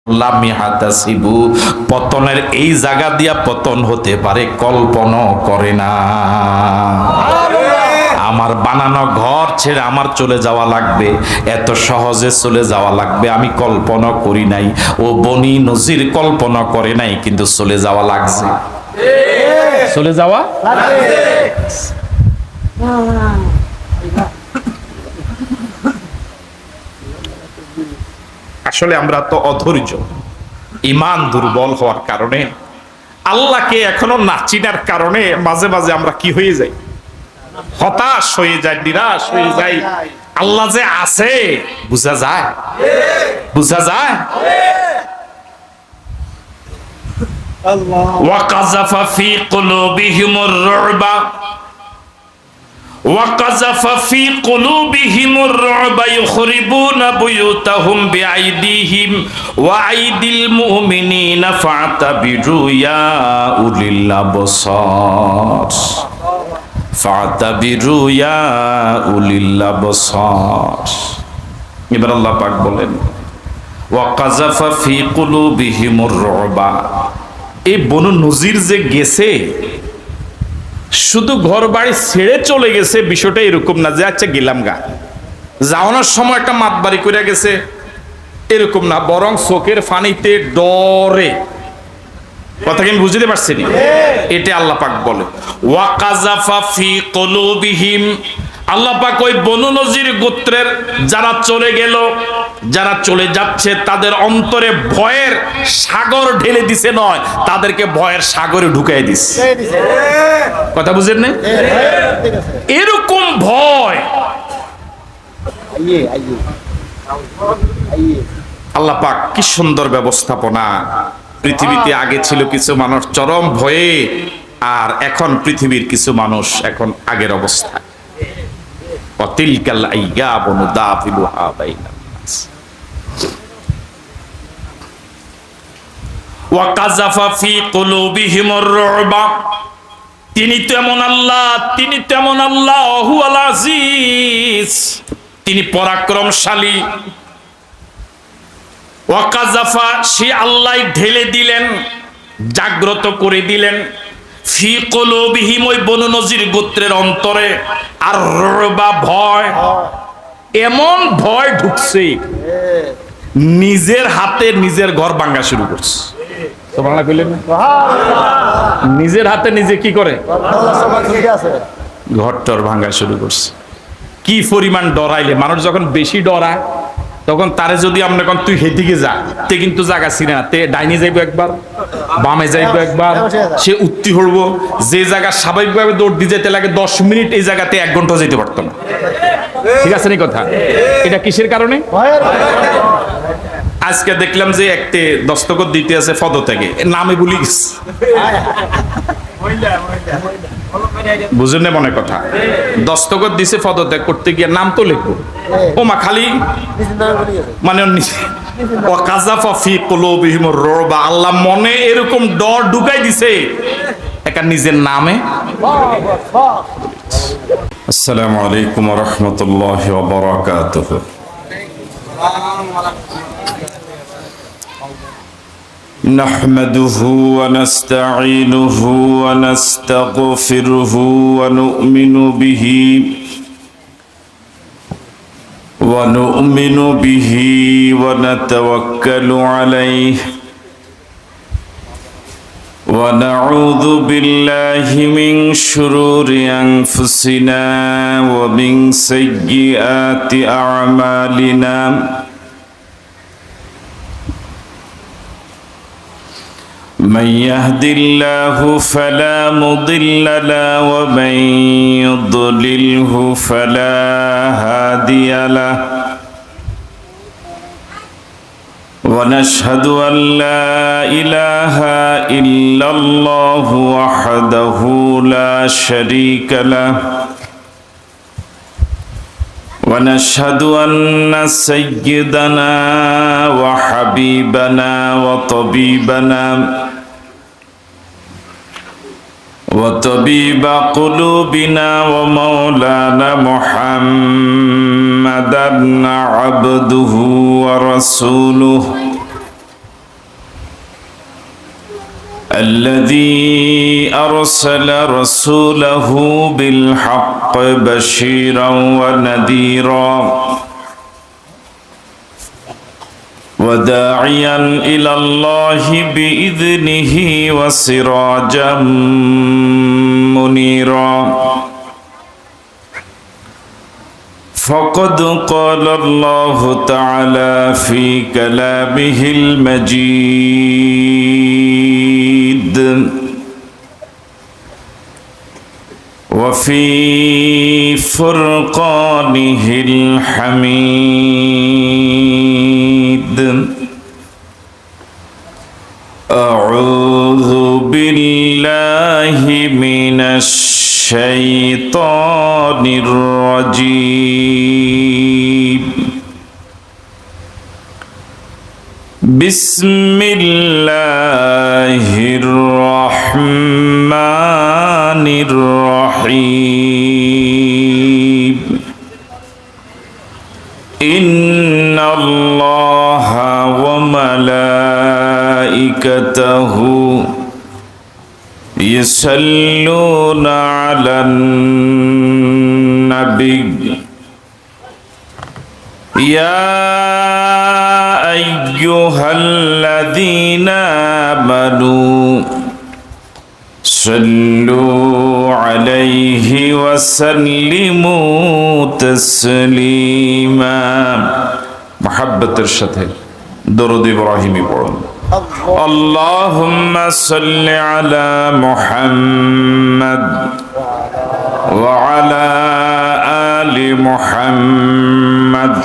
লামিহাতাসিবু, পতনের এই জায়গা দিয়া পতন হতে পারে কল্পনা করে না। আমার বানানো ঘর ছেড়ে আমার চলে যাওয়া লাগবে, এত সহজে চলে যাওয়া লাগবে আমি কল্পনা করি নাই। ও বনি নজির কল্পনা করে নাই, কিন্তু চলে যাওয়া লাগছে, চলে যাওয়া আসলে আমরা তো অধৈর্য, ইমান দুর্বল হওয়ার কারণে, আল্লাহকে এখনো না চিনার কারণে মাঝে মাঝে আমরা কি হয়ে যাই, হতাশ হয়ে যায়, নিরাশ হয়ে যাই। আল্লাহ যে আছে বুঝা যায়, বুঝা যায়। ওয়াকাযাফা ফি কুলুবিহিমুর রুবা وَقَذَفَ فِي قُلُوبِهِمُ الرُّعْبَ يُخْرِبُونَ بُيُوتَهُمْ بِأَيْدِيهِمْ وَأَيْدِي الْمُؤْمِنِينَ فَاعْتَبِرُوا يَا أُولِي الْأَبْصَارِ فَاعْتَبِرُوا يَا أُولِي الْأَبْصَارِ। এবার আল্লাহ পাক বলেন وَقَذَفَ فِي قُلُوبِهِمُ الرُّعْبَ, এই বনু নজির যে গেছে শুধু ঘর বাড়ি ছেড়ে চলে গেছে, বিষয়টা এরকম না যে আচ্ছা গেলাম গা, যাওয়ানোর সময় একটা মাতবাড়ি করে গেছে, এরকম না, বরং চোখের ফানিতে ডরে। কথা কি আমি বুঝতে পারছি না? এটা আল্লাহ পাক বলে ওয়াকাযাফা ফি কুলুবিহিম, আল্লাহ পাক ওই বনু নজির গোত্রের যারা চলে গেল, যারা চলে যাচ্ছে তাদের অন্তরে ভয়ের সাগর ঢেলে দিছে, নয় তাদেরকে ভয়ের সাগরে ঢুকাই দিছে। কথা বুঝেন না? এরকম ভয় আল্লাহ পাক কি সুন্দর ব্যবস্থাপনা। পৃথিবীতে আগে ছিল কিছু মানুষ চরম ভয়ে, আর এখন পৃথিবীর কিছু মানুষ এখন আগের অবস্থা। অতিলকাল আইয়ামু নুদাফিলুহা বাইনান নাস। ওয়াকাযাফা ফি কুলুবিহিমুর রুবা, তিনি তেমন আল্লাহ, তিনি তেমন আল্লাহ, হুয়াল আজিজ, তিনি পরাক্রমশালী। ওয়াকাযাফা, সে আল্লাহ ঢেলে দিলেন, জাগ্রত করে দিলেন, ফি কুলুবিহিম, ওই বনু নজির গোত্রের অন্তরে, আর রুবা, ভয়, এমন ভয় ঢুকছে নিজের হাতে নিজের ঘর ভাঙা শুরু করছে। সুবহানাল্লাহ কইলেন? নিজের হাতে নিজে কি করে ঘরটর ভাঙা শুরু করছে। কি পরিমাণ ডরাইলে মানুষ যখন বেশি ডরায়, তখন তারে যদি আমরা কোন তুই হেদিকে যা, তে কিন্তু জায়গা ছিনা, তে ডাইনে যাইবো একবার, বামে যাইবো একবার, সে উত্তি হড়বো। যে জায়গা স্বাভাবিকভাবে দৌড় দিয়ে যেতে লাগে 10 মিনিট, এই জায়গাতে 1 ঘন্টা যেতে পারতো না। ঠিক আছে নি কথা? এটা কিসের কারণে? আজকে দেখলাম যে একটি দস্তখত দিতে আছে ফদ থেকে, নামে বলি গেছে, বুঝুন না মনে কথা। দস্তখত দিছে পদত্যাগ করতে গিয়ে, নাম তো লিখবো, ও মা খালি মানে ওয়াকাযাফা ফি কুলুবিহিমুর রুবা, আল্লাহ মনে এরকম ডর ঢুকাই দিছে একা নিজের নামে। আসসালামু আলাইকুম ওয়া রাহমাতুল্লাহি ওয়া বারাকাতুহু। نحمده ونستعينه ونستغفره ونؤمن به ونتوكل عليه ونعوذ بالله من شرور أنفسنا ومن سيئات أعمالنا، من يهد الله فلا مضل له ومن يضلله فلا هادي له، ونشهد أن لا إله إلا الله وحده لا شريك له، ونشهد أن سيدنا وحبيبنا وطبيبنا وطبيب قلوبنا ومولانا محمدا عبده ورسوله الذي أرسل رسوله بالحق بشيرا ونذيرا وداعيا إلى الله بإذنه وسراجا منيرا فقد قال الله تعالى في كلامه المجيد وفي فرقانه الحميد أعوذ بالله من الشيطان الرجيم بسم الله الرحمن الرحيم إن الله وملائكته يصلون على النبي يا أيها الذين آمنوا صلوا عليه وسلموا تسليما محبة الشتى درود إبراهيم পড়ুন اللهم صل على محمد وعلى آل محمد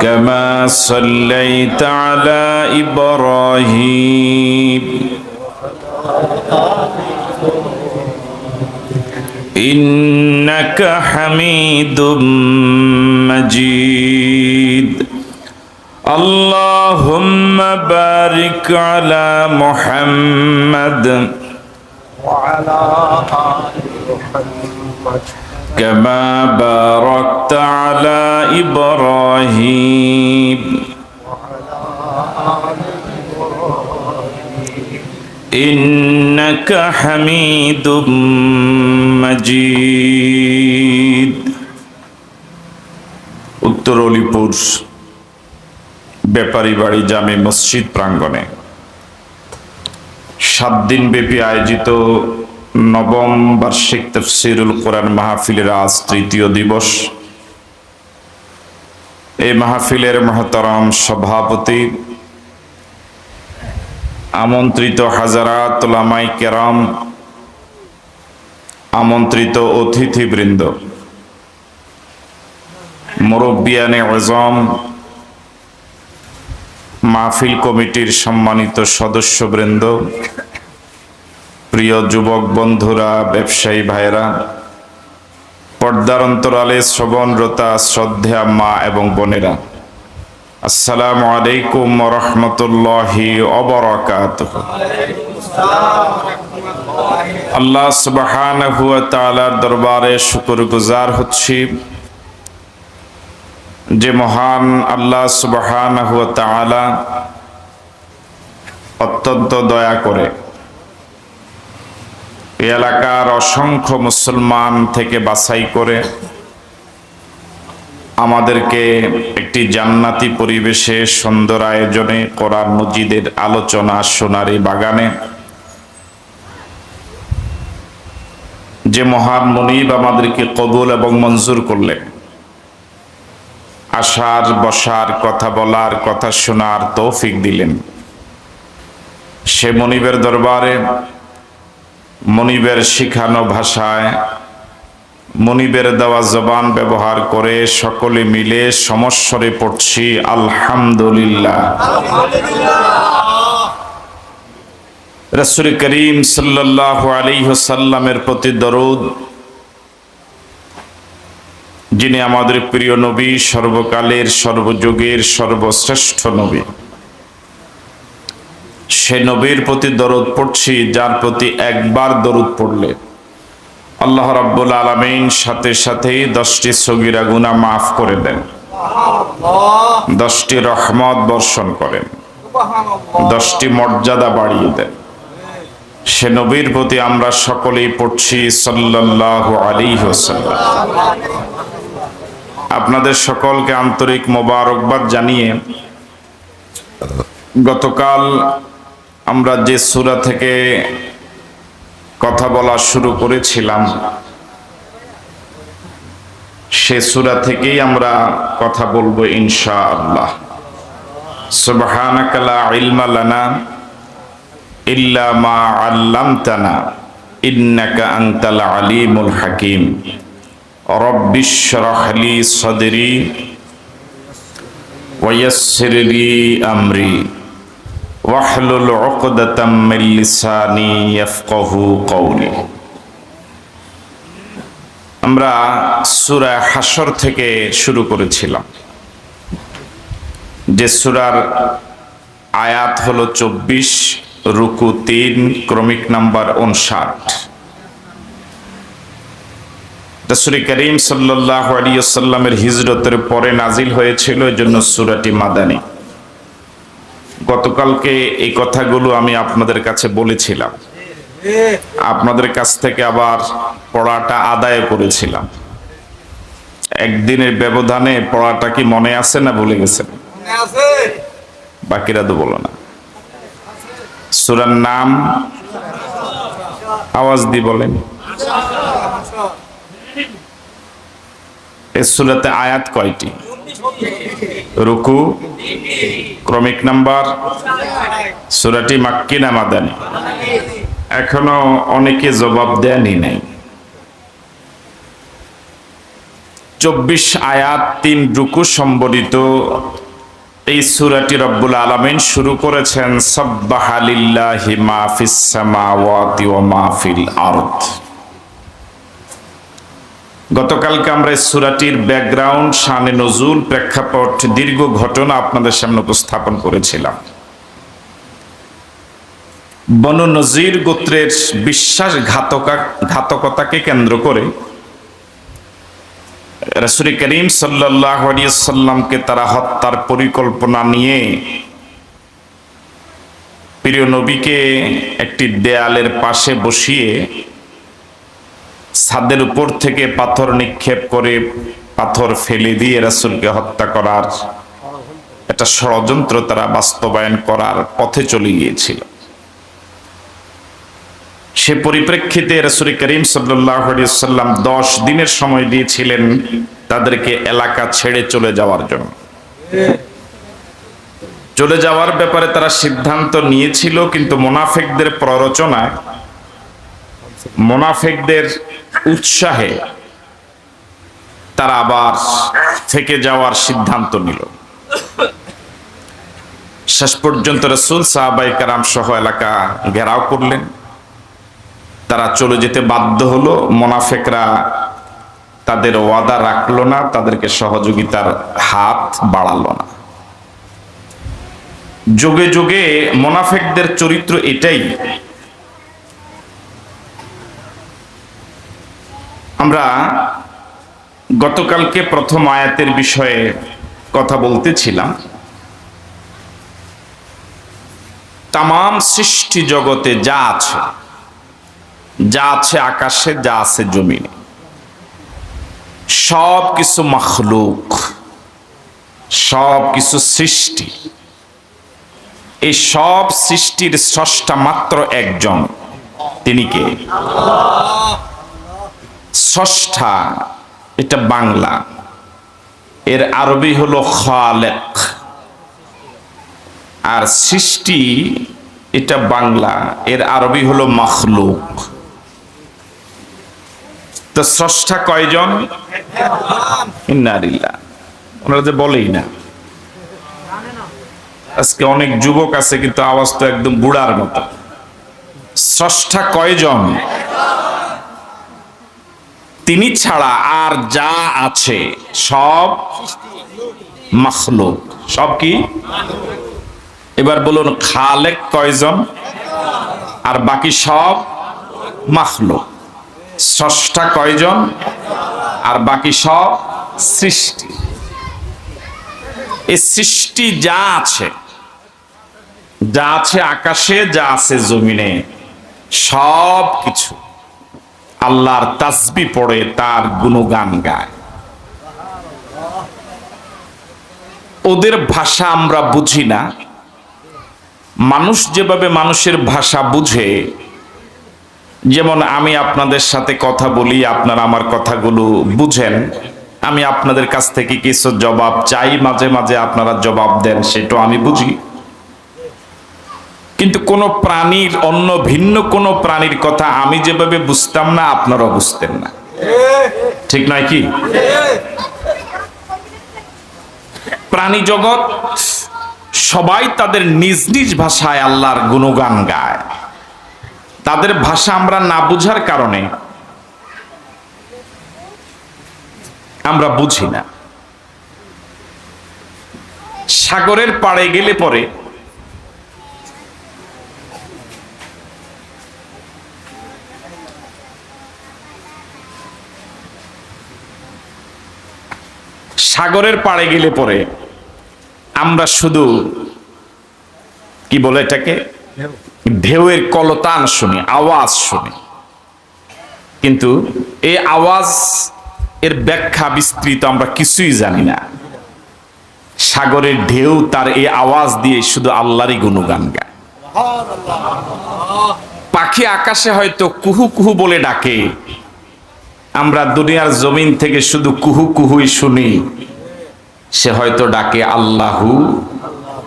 كما صليت على إبراهيم إنك حميد مجيد اللهم بارك على محمد وعلى آل محمد كما باركت على إبراهيم وعلى آل إبراهيم إنك حميد مجيد উত্তর অলিপুর ব্যাপারী বাড়ি জামে মসজিদ প্রাঙ্গণে 7 দিন ব্যাপী আয়োজিত নবম বার্ষিক তাফসীরুল কোরআন মাহফিলের আজ 3য় দিবস। এই মাহফিলের মহতারাম সভাপতি, আমন্ত্রিত হাজারাত উলামায়ে কেরাম, আমন্ত্রিত অতিথিবৃন্দ, মুরব্বিয়ানে আযম, মাহফিল কমিটির সম্মানিত সদস্যবৃন্দ, প্রিয় যুবক বন্ধুরা, ব্যবসায়ী ভাইরা, পর্দার অন্তরালে শ্রবণরতা শ্রদ্ধেয়া মা এবং বোনেরা, আসসালামু আলাইকুম ওয়া রাহমাতুল্লাহি ওয়া বারাকাতুহু। আল্লাহ সুবহানাহু ওয়া তাআলার দরবারে শুকরগুজার হচ্ছি যে মহান আল্লাহ সুবহানাহু ওয়া তাআলা অত্যন্ত দয়া করে এই এলাকার অসংখ্য মুসলমান থেকে বাছাই করে আমাদেরকে একটি জান্নাতি পরিবেশে সুন্দর আয়োজনে কোরআন মজিদের আলোচনা শোনার এই বাগানে যে মহান মুনিব আমাদেরকে কবুল এবং মঞ্জুর করলেন, আসার বসার কথা বলার কথা শোনার তৌফিক দিলেন, সে মুনিবের দরবারে মুনিবের শিখানো ভাষায় মুনিবের দেওয়া জবান ব্যবহার করে সকলে মিলে সমস্বরে পড়ছি আলহামদুলিল্লাহ। রাসূল করিম সাল্লাল্লাহু আলাইহি ওয়াসাল্লামের প্রতি দরুদ, যিনি আমাদের প্রিয় নবী, সর্বকালের সর্বযুগের সর্বশ্রেষ্ঠ নবী। সে নবীর প্রতি দরুদ পড়ছি যার প্রতি একবার দরুদ পড়লে আল্লাহ রাব্বুল আলামিন সাথে সাথেই 10টি সগীরা গুনাহ মাফ করে দেন, 10টি রহমত বর্ষণ করেন, 10টি মর্যাদা বাড়িয়ে দেন। সে নবীর প্রতি আমরা সকলেই পড়ছি সাল্লাল্লাহু আলাইহি ওয়াসাল্লাম। আপনাদের সকলকে আন্তরিক মোবারকবাদ জানিয়ে গতকাল আমরা যে সূরা থেকে কথা বলা শুরু করেছিলাম সে সূরা থেকেই আমরা কথা বলবো ইনশাআল্লাহ। সুবহানাকা লা ইলমা লানা ইল্লা মা আল্লামতানা ইন্নাকা আনতাল আলিমুল হাকিম। রব্বিশ শরহ লি সাদরি ওয়া ইয়াসসির লি আমরি ওয়াহলুল উকদাতাম মিন লিসানি ইয়াফকাহু কওলি। আমরা সূরা হাশর থেকে শুরু করেছিলাম, যে সূরার আয়াত হলো 24, রুকু 3, ক্রমিক নাম্বার 59। রাসূল করিম সাল্লাল্লাহু আলাইহি ওয়াসাল্লামের হিজরতের পরে নাজিল হয়েছিল, এজন্য সূরাটি মাদানী। গতকালকে এই কথাগুলো আমি আপনাদের কাছে বলেছিলাম, আপনাদের কাছ থেকে আবার পড়াটা আদায় করেছিলাম। একদিনের ব্যবধানে পড়াটা কি মনে আছে না ভুলে গেছেন? বাকিরা তো বলো না। সূরার নাম আওয়াজ দিয়ে বলেন। এই সূরাতে আয়াত কয়টি? রুকু, ক্রমিক নাম্বার। সূরাটি মাক্কি না মাদানী? এখনো অনেকে জবাব দেয়নি নাই। 24 আয়াত 3 রুকু সম্বলিত এই সূরাটি রব্বুল আলামিন শুরু করেছেন সাব্বাহা লিল্লাহি মা ফিস সামাওয়াতি ওয়া মা ফিল আরদ। গতকালকে আমরা এই সূরাটির ব্যাকগ্রাউন্ড, শানে নজুল, প্রেক্ষাপট, দীর্ঘ ঘটনা আপনাদের সামনে উপস্থাপন করেছিলাম। বনু নজির গোত্রের বিশ্বাসঘাতকতাকে কেন্দ্র করে রাসূল করিম সাল্লাল্লাহু আলাইহি ওয়াসাল্লামকে তারা হত্যার পরিকল্পনা নিয়ে প্রিয় নবীকে একটি দেয়ালের পাশে বসিয়ে ছাদের উপর থেকে পাথর নিক্ষেপ করে পাথর ফেলে দিয়ে রাসূলকে হত্যা করার একটা ষড়যন্ত্র তারা বাস্তবায়ন করার পথে চলে গিয়েছিল। সে পরিপ্রেক্ষিতে রাসূল করিম সাল্লাল্লাহু আলাইহি ওয়াসাল্লাম 10 দিনের সময় দিয়েছিলেন তাদেরকে এলাকা ছেড়ে চলে যাওয়ার জন্য। চলে যাওয়ার ব্যাপারে তারা সিদ্ধান্ত নিয়েছিল, কিন্তু মুনাফিকদের প্ররোচনায়, মুনাফিকদের উৎসাহে তারা আবার থেকে যাওয়ার সিদ্ধান্ত নিল। শেষ পর্যন্ত রাসূল সাহাবায়ে কেরাম সহ এলাকা ঘেরাও করলেন। তারা চলে যেতে বাধ্য হলো। মুনাফিকরা তাদের ওয়াদা রাখলো না, তাদেরকে সহযোগিতার হাত বাড়ালো না। যুগে যুগে মুনাফিকদের চরিত্র এটাই। আমরা গতকালকে প্রথম আয়াতের বিষয়ে কথা বলতেছিলাম। তামাম সৃষ্টি জগতে যা আছে, যা আছে আকাশে, যা আছে জমিনে, সব কিছু মাখলুক, সব কিছু সৃষ্টি। এই সব সৃষ্টির স্রষ্টা মাত্র একজন, তিনি কে? স্রষ্টা এটা বাংলা, এর আরবি হলো খালেক। আর সৃষ্টি এটা বাংলা, এর আরবি হলো মাখলুক। তো স্রষ্টা কয়জন? ইন্নালিল্লাহ। ওনারা যে বলেই না। আজকে অনেক যুবক আছে কিন্তু আওয়াজ তো একদম বুড়ার মতো। স্রষ্টা কয়জন? তিনি ছাড়া আর যা আছে সব মাখলুক। সব কি? এবার বলুন, খালেক কয়জন? আর বাকি সব মাখলুক। স্রষ্টা কয়জন? আর বাকি সব সৃষ্টি। এই সৃষ্টি যা আছে, যা আছে আকাশে, যা আছে জমিনে, সব কিছু আল্লাহর তাসবিহ পড়ে, তার গুণগান গায়। ওদের ভাষা আমরা বুঝি না। মানুষ যেভাবে মানুষের ভাষা বুঝে, যেমন আমি আপনাদের সাথে কথা বলি, আপনারা আমার কথাগুলো বুঝেন, আমি আপনাদের কাছ থেকে কিছু জবাব চাই, মাঝে মাঝে আপনারা জবাব দেন, সেটাও আমি বুঝি। কিন্তু কোন প্রাণীর, অন্য ভিন্ন কোন প্রাণীর কথা আমি যেভাবে বুঝতাম না, আপনারাও বুঝতেন না, ঠিক নয় কি? প্রাণী জগৎ সবাই তাদের নিজ নিজ ভাষায় আল্লাহর গুণগান গায়। তাদের ভাষা আমরা না বুঝার কারণে আমরা বুঝি না। সাগরের পাড়ে গেলে পরে আমরা শুধু কি বলে এটাকে, ঢেউয়ের কলতান শুনি, আওয়াজ শুনি, কিন্তু এই আওয়াজ এর ব্যাখ্যা বিস্তৃত আমরা কিছুই জানি না। সাগরের ঢেউ তার এই আওয়াজ দিয়ে শুধু আল্লাহরই গুণগান গায়। পাখি আকাশে হয়তো কুহু কুহু বলে ডাকে, আমরা দুনিয়ার জমিন থেকে শুধু কুহু কুহুই শুনি, সে হয়তো ডাকে আল্লাহু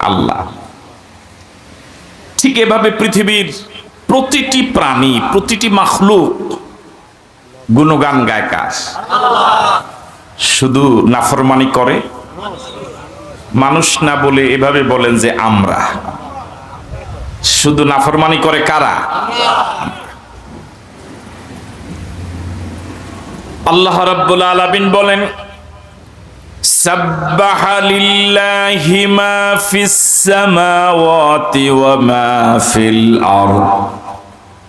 আল্লাহ। ঠিক এভাবে পৃথিবীর প্রতিটি প্রাণী, প্রতিটি মাখলুক গুণগান গায় কার? শুধু নাফরমানি করে মানুষ না বলে এভাবে বলেন যে আমরা। শুধু নাফরমানি করে কারা? আল্লাহ রাব্বুল আলামিন বলেন, সাব্বাহা লিল্লাহি মা ফিস সামাওয়াতি ওয়া মা ফিল আরদ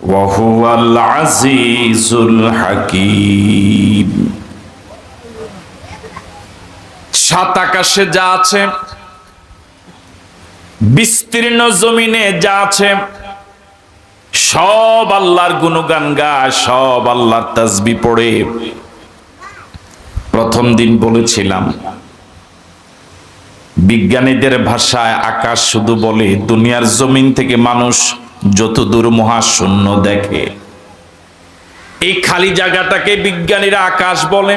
ওয়া হুয়াল আজিজুল হাকীম। সাত আকাশে যা আছে, বিস্তীর্ণ জমিনে যা আছে, সব আল্লাহর গুণগান গায়, সব আল্লাহর তাসবিহ পড়ে। প্রথম দিন বলেছিলাম, বিজ্ঞানীদের ভাষায় আকাশ শুধু বলে দুনিয়ার জমিন থেকে মানুষ যতদূর মহাশূন্য দেখে, এই খালি জায়গাটাকে বিজ্ঞানীরা আকাশ বলে।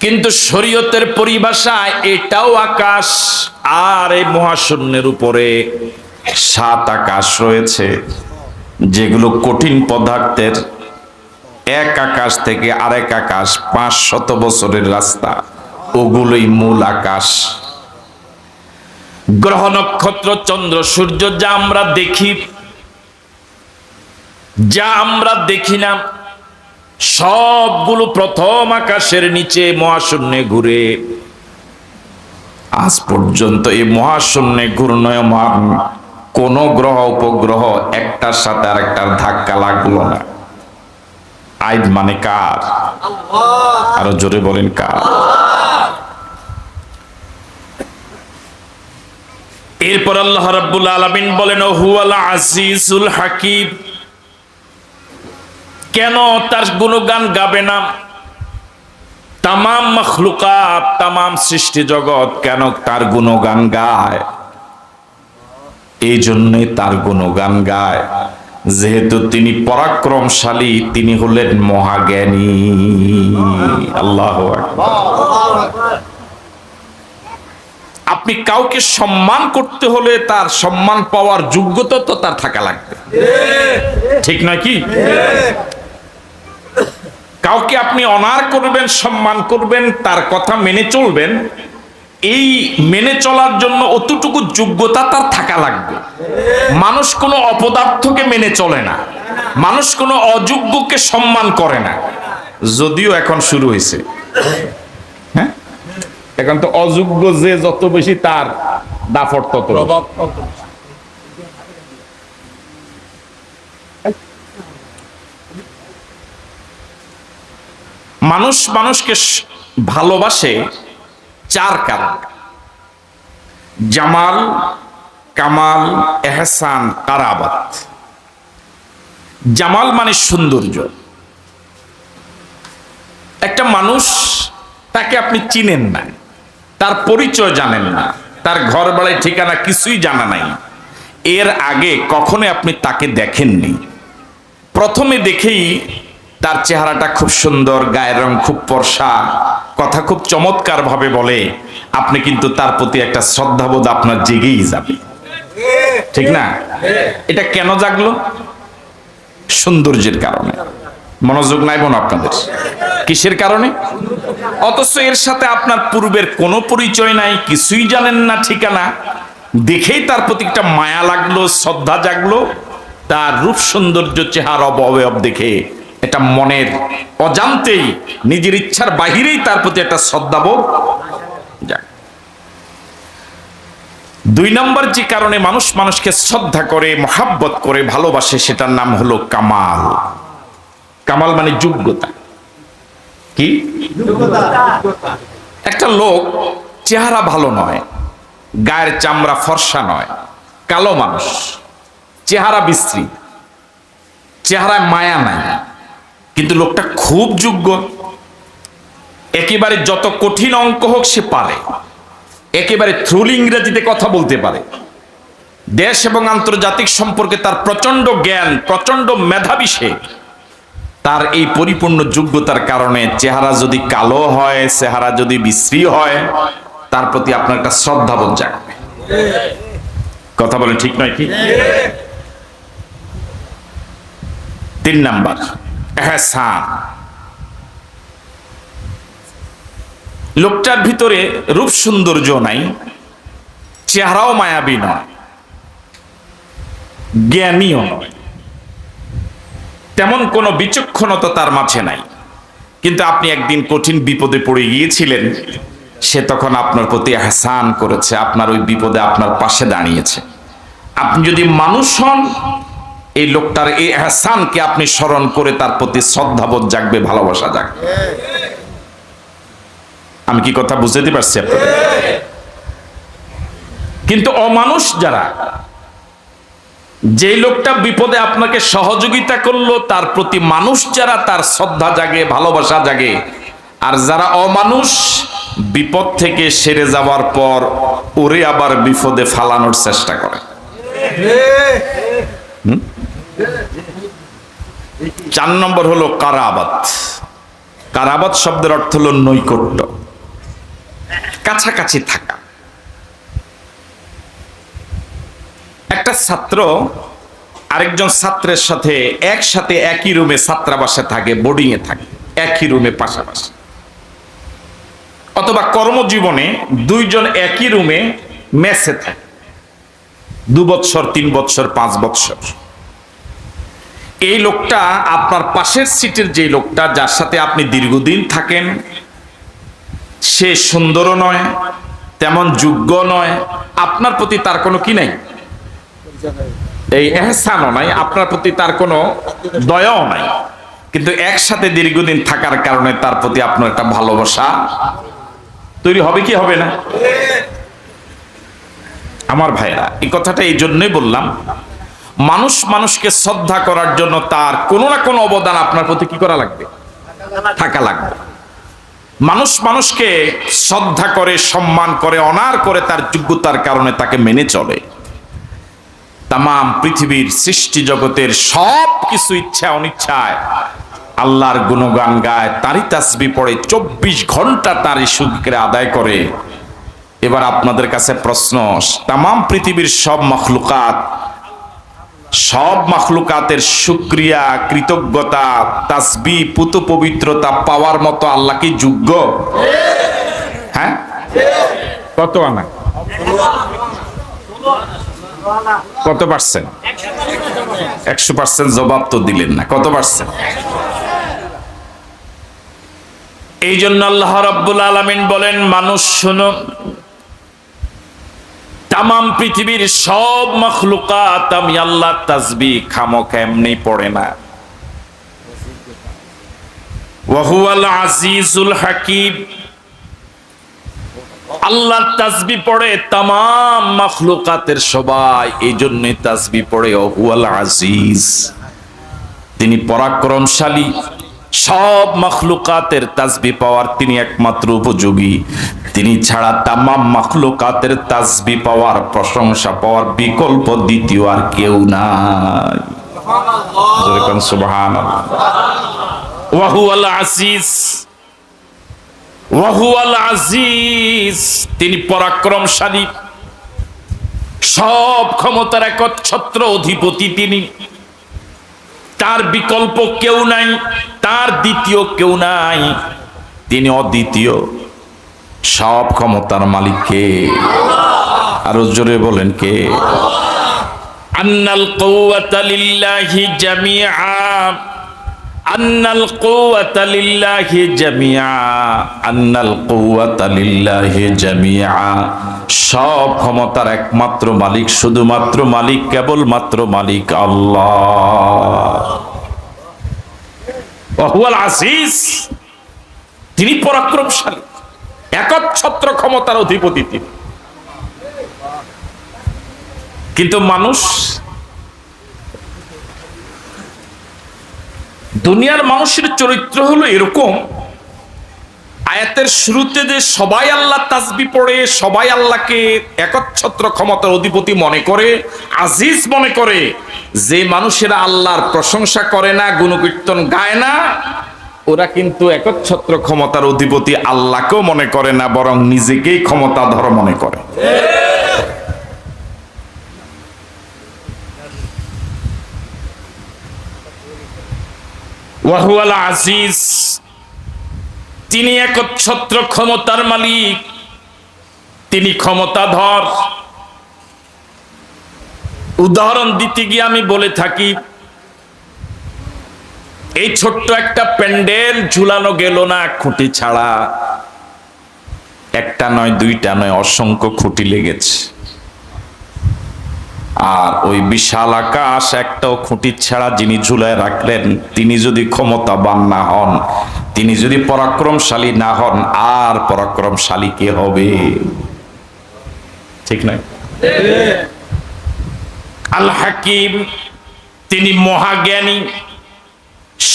কিন্তু শরীয়তের পরিভাষায় এটাও আকাশ। আর এই মহাশূন্যের উপরে সাত আকাশ রয়েছে, যেগুলো কঠিন পদার্থের। এক আকাশ থেকে আরেক আকাশ 500 বছরের রাস্তা, ওগুলোই মূল আকাশ। গ্রহ নক্ষত্র চন্দ্র সূর্য যা আমরা দেখি, যা আমরা দেখি না, সবগুলো প্রথম আকাশের নিচে মহাশূন্যে ঘুরে। আজ পর্যন্ত এই মহাশূন্যে ঘূর্ণয়মান কোন গ্রহ উপগ্রহ একটার সাথে আরেকটার ধাক্কা লাগলো না। আইদ মানে কার? আরো জোরে বলেন কার? এরপর আল্লাহ রাব্বুল আলামিন বলেন, হুয়াল আজিজুল হাকীম। কেন তার গুণগান গাবে না তামাম মাখলুকাত, তামাম সৃষ্টি জগৎ কেন তার গুণগান গায়? এই জন্যই তার গুণগান গায়, যেহেতু তিনি পরাক্রমশালী, তিনি হলেন মহাজ্ঞানী। আল্লাহু আকবার। আপনি কাউকে সম্মান করতে হলে তার সম্মান পাওয়ার যোগ্যতা তো তার থাকা লাগবে, ঠিক নয় কি? কাউকে আপনি অনার করবেন, সম্মান করবেন, তার কথা মেনে চলবেন, এই মেনে চলার জন্য অতটুকু যোগ্যতা তার থাকা লাগবে। মানুষ কোনো অপদার্থকে মেনে চলে না, মানুষ কোনো অযোগ্যকে সম্মান করে না। যদিও এখন শুরু হয়েছে, হ্যাঁ, এখন তো অযোগ্য যে যত বেশি তার দাফট তত। মানুষ মানুষকে ভালোবাসে চার কারণ: জামাল, কামাল, এহসান, কারাবাত। জামাল মানে সৌন্দর্য। একটা মানুষ, তাকে আপনি চিনেন না, তার পরিচয় জানেন না, তার ঘর বাড়ি ঠিকানা কিছুই জানা নাই, এর আগে কখনো আপনি তাকে দেখেননি। প্রথমে দেখেই তার চেহারাটা খুব সুন্দর, গায়ের রং খুব ফর্সা, কথা খুব চমৎকার ভাবে বলে, আপনি কিন্তু তার প্রতি একটা শ্রদ্ধাবোধ আপনার জেগেই যাবে, ঠিক না? এটা কেন জাগলো? সৌন্দর্যের কারণে। মনোযোগ নাই বোন আপনাদের? কিসের কারণে? অথচ এর সাথে আপনার পূর্বের কোনো পরিচয় নাই, কিছুই জানেন না, ঠিকানা, দেখেই তার প্রতি একটা মায়া লাগলো, শ্রদ্ধা জাগলো। তার রূপ সৌন্দর্য, চেহারা, অবয়ব দেখে এটা মনের অজান্তেই, নিজের ইচ্ছার বাহিরেই তার প্রতি একটা শ্রদ্ধাবোধ জাগে। 2 নম্বর যে কারণে মানুষ মানুষকে শ্রদ্ধা করে, মহাব্বত করে, ভালোবাসে, সেটার নাম হলো কামাল। কামাল মানে যোগ্যতা। কি যোগ্যতা? একটা লোক চেহারা ভালো নয়, গায়ের চামড়া ফর্সা নয়, কালো মানুষ, চেহারা বিশ্রী, চেহারায় মায়া নাই, কিন্তু লোকটা খুব যোগ্য, একেবারে যত কঠিন অঙ্ক হোক সে পারে, একেবারে থ্রুল ইংরেজিতে কথা বলতে পারে, দেশ এবং আন্তর্জাতিক সম্পর্কে তার প্রচন্ড জ্ঞান, প্রচন্ড মেধাবী সে। তার এই পরিপূর্ণ যোগ্যতার কারণে চেহারা যদি কালো হয়, চেহারা যদি বিশ্রী হয়, তার প্রতি আপনার একটা শ্রদ্ধাবোধ জাগবে। কথা বলে ঠিক নয় কি? 3 নাম্বার ইহসান। লোকটার ভিতরে রূপ সৌন্দর্য নাই, চেহারাও মায়াবী নয়, জ্ঞানীও নয়, তেমন কোনো বিচক্ষণতা তার মাঝে নাই, কিন্তু আপনি একদিন কঠিন বিপদে পড়ে গিয়েছিলেন, সে তখন আপনার প্রতি ইহসান করেছে, আপনার ওই বিপদে আপনার পাশে দাঁড়িয়েছে। আপনি যদি মানুষ হন, এই লোকটার এই ইহসানকে আপনি স্মরণ করে তার প্রতি শ্রদ্ধাবোধ জাগবে, ভালোবাসা জাগবে। আমি কি কথা বুঝতে পারছি আপনাদের? কিন্তু অমানুষ যারা, যে লোকটা বিপদে আপনাকে সহযোগিতা করলো, তার প্রতি মানুষ যারা, তার শ্রদ্ধা জাগে, ভালোবাসা জাগে। আর যারা অমানুষ, বিপদ থেকে সেরে যাওয়ার পর ওরে আবার বিপদে ফালানোর চেষ্টা করে। 4 নম্বর হলো কারাবাত। কারাবাত শব্দের অর্থ হলো নৈকট্য, কাছাকাছি থাকা। একটা ছাত্র আরেকজন ছাত্রের সাথে একসাথে একই রুমে ছাত্রাবাসে থাকে, বোর্ডিং এ থাকে, একই রুমে পাশাপাশি, অথবা কর্মজীবনে 2 জন একই রুমে মেসে থাকে, 2 বছর, 3 বছর, 5 বছর। এই লোকটা আপনার পাশের সিটের যে লোকটা, যার সাথে আপনি দীর্ঘদিন থাকেন, সে সুন্দরও নয়, তেমন যোগ্য নয়, আপনার প্রতি তার কোনো কি নাই, এই ইহসানও নাই, আপনার প্রতি তার কোনো দয়াও নাই, কিন্তু একসাথে দীর্ঘদিন থাকার কারণে তার প্রতি আপনার একটা ভালোবাসা তৈরি হবে কি হবে না? আমার ভাইরা, এই কথাটা এই জন্যই বললাম, মানুষ মানুষকে শ্রদ্ধা করার জন্য তার কোনো না কোনো অবদান আপনার প্রতি কি করা লাগবে, থাকা লাগবে। মানুষ মানুষকে শ্রদ্ধা করে, সম্মান করে, অনার করে, তার যোগ্যতার কারণে তাকে মেনে চলে। তামাম পৃথিবীর সৃষ্টি জগতের সব কিছু ইচ্ছা অনিচ্ছায় আল্লাহর গুণগান গায়, তারই তাসবিহ পড়ে, 24 ঘন্টা তারই শুকর আদায় করে। এবার আপনাদের কাছে প্রশ্ন, তামাম পৃথিবীর সব মাখলুকাতের শুকরিয়া, কৃতজ্ঞতা, তাসবিহ, পুত পবিত্রতা পাওয়ার মতো আল্লাহ কি যোগ্য? হ্যাঁ, কত আনা, কত পার্সেন্ট? 100% জবাব তো দিলেন না, কত পার্সেন্ট? এই জন্য আল্লাহ রাব্বুল আলামিন বলেন, মানুষ শোনো, তামাম পৃথিবীর সব মাখলুকাত আমি আল্লাহ তাসবিহ খামোখা এমনি পড়ে না। ওয়া হুয়াল আজিজুল হাকিম। আল্লাহ তাসবিহ পড়ে তামাম মাখলুকাতের সবাই, এই জন্য তাসবিহ পড়ে ওয়া হুয়াল আজিজ। তিনি পরাক্রমশালী, সব মাখলুকাতের তাসবিহ পাওয়ার তিনি একমাত্র উপযোগী। তিনি ছাড়া তামাম মাখলুকাতের তাসবিহ পাওয়ার, প্রশংসা পাওয়ার বিকল্প দ্বিতীয় আর কেউ নাই। সুবহানাল্লাহ। ওয়া হুয়াল আজিজ, ওয়া হুয়াল আজিজ, তিনি পরাক্রমশালী, সব ক্ষমতার একচ্ছত্র অধিপতি তিনি। তার বিকল্প কেউ নাই, তার দ্বিতীয় কেউ নাই, তিনি অদ্বিতীয়। সব ক্ষমতার মালিক কে? আরো জোরে বলেন কে? আন্নাল কুওয়াতা লিল্লাহি জামিআ, আন্নাল কুওয়াতা লিল্লাহি জামিআ, আন্নাল কুওয়াতা লিল্লাহি জামিআ। সব ক্ষমতার একমাত্র মালিক, শুধুমাত্র মালিক, কেবলমাত্র মালিক আল্লাহ। ওয়া হুয়াল আজিজ, তিনি পরাক্রমশালী, একচ্ছত্র ক্ষমতার অধিপতি তিনি। কিন্তু মানুষ, দুনিয়ার মানুষের চরিত্র হলো এরকম, আয়াতের শুরুতে যে সবাই আল্লাহ তাসবিহ পড়ে, সবাই আল্লাহকে একচ্ছত্র ক্ষমতার অধিপতি মনে করে, আজিজ মনে করে, যে মানুষেরা আল্লাহর প্রশংসা করে না, গুণকীর্তন গায় না, ওরা কিন্তু একচ্ছত্র ক্ষমতার অধিপতি আল্লাহকেও মনে করে না, বরং নিজেকেই ক্ষমতাধর মনে করে। ওয়া হুয়াল আজিজ, তিনি একচ্ছত্র ক্ষমতার মালিক, তিনি ক্ষমতাধর। উদাহরণ দিতে গিয়ে আমি বলে থাকি, এই ছোট্ট একটা প্যান্ডেল ঝুলানো গেল না খুঁটি ছাড়া, একটা নয়, দুইটা নয়, অসংখ্য খুঁটি লেগেছে। আর ওই বিশাল আকাশ একটাও খুঁটি ছাড়া যিনি ঝুলায় রাখলেন, তিনি যদি ক্ষমতাবান না হন, তিনি যদি পরাক্রমশালী না হন, আর পরাক্রমশালী কে হবে? ঠিক নাই? আল হাকিম, তিনি মহাজ্ঞানী,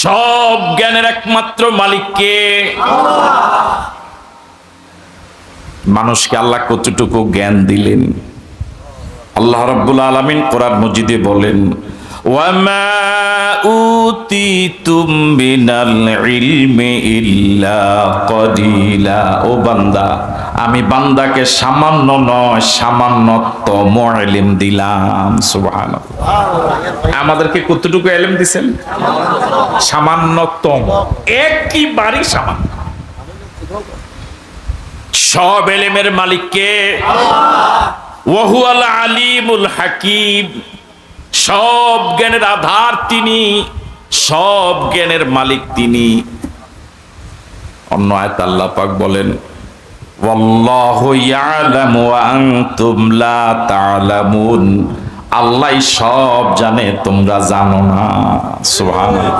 সব জ্ঞানের একমাত্র মালিককে। মানুষকে আল্লাহ কতটুকু জ্ঞান দিলেন? আল্লাহ রাব্বুল আলামিন কোরআন মজিদে বলেন, ওয়ামা উতিতুম মিনাল ইলমি ইল্লা কলিলা। ও বান্দা, আমি বান্দাকে সামান্য নয়, সামান্যতম ইলম দিলাম। সুবহানাল্লাহ। আমাদেরকে কতটুকু ইলম দিবেন? সামান্যতম, একবারই সামান্য। সব ইলমের মালিক কে? ওয়া হুয়াল আলিমুল হাকিম, সব জ্ঞানের আধার তিনি, সব জ্ঞানের মালিক তিনি। অন্য আয়াতে আল্লাহ পাক বলেন, ওয়াল্লাহু ইয়ালামু ওয়া আনতুম লা তা'লামুন, আল্লাহ সব জানে, তোমরা জানো না। সুবহানাল্লাহ।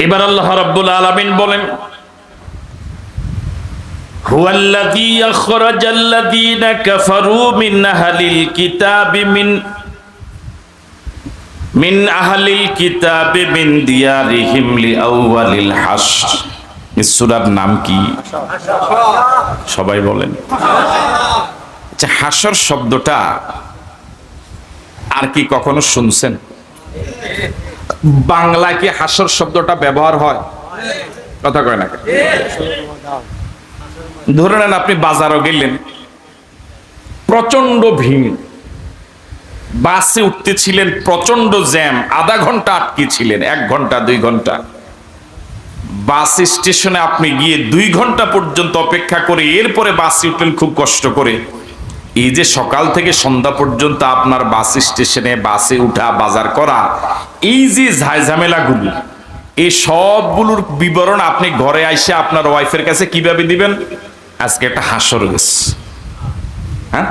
এবার আল্লাহ রাব্বুল আলামিন বলেন, হুয়াল্লাযী আখরাজাল্লাযীনা কাফারু মিন আহলিল কিতাবি মিন আহলিল কিতাবি মিন দিয়ারিহিম লিআউয়ালিল হাশর। এই সূরার নাম কি? সবাই বলেন। আচ্ছা, হাশর শব্দটা আর কি কখনো শুনছেন? বাংলায় কি হাশর শব্দটা ব্যবহার হয়? কথা কয় না? ধরে নেন আপনি বাজারও গেলেন, প্রচন্ড ভিড়, বাসে উঠতেছিলেন, প্রচন্ড জ্যাম, আধা ঘন্টা আটকে ছিলেন, 1 ঘন্টা 2 ঘন্টা। বাস স্টেশনে আপনি গিয়ে 2 ঘন্টা পর্যন্ত অপেক্ষা করে এরপরে বাসে উঠলেন খুব কষ্ট করে। এই যে সকাল থেকে সন্ধ্যা পর্যন্ত আপনার বাস স্টেশনে বাসে উঠা, বাজার করা, এই যে ঝামেলাগুলো, এই সবগুলোর বিবরণ আপনি ঘরে আইসে আপনার ওয়াইফের কাছে কিভাবে দিবেন? আজকে একটা হাসর গেছে, হ্যাঁ,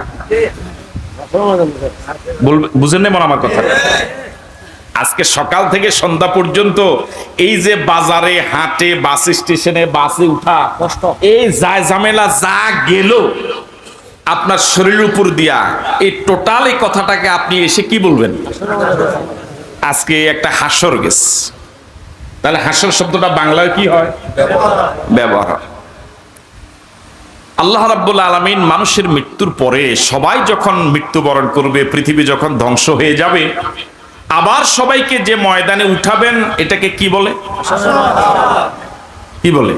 বুঝেন না আমার কথা? আজকে সকাল থেকে সন্ধ্যা পর্যন্ত এই যে বাজারে, হাটে, বাস স্টেশনে বাসে উঠা, এই ঝামেলা যা গেল, আপনার শরীরের উপর দিয়া এই টোটাল এই কথাটাকে আপনি এসে কি বলবেন? আজকে একটা হাসর গেছে, তাহলে হাসর শব্দটা বাংলায় কি হয়? ব্যবহার হয়। আল্লাহ রাব্বুল আলামিন মানুষের মৃত্যুর পরে সবাই যখন মৃত্যুবরণ করবে, পৃথিবী যখন ধ্বংস হয়ে যাবে, আবার সবাইকে যে ময়দানে উঠাবেন এটাকে কি বলে? কি বলে?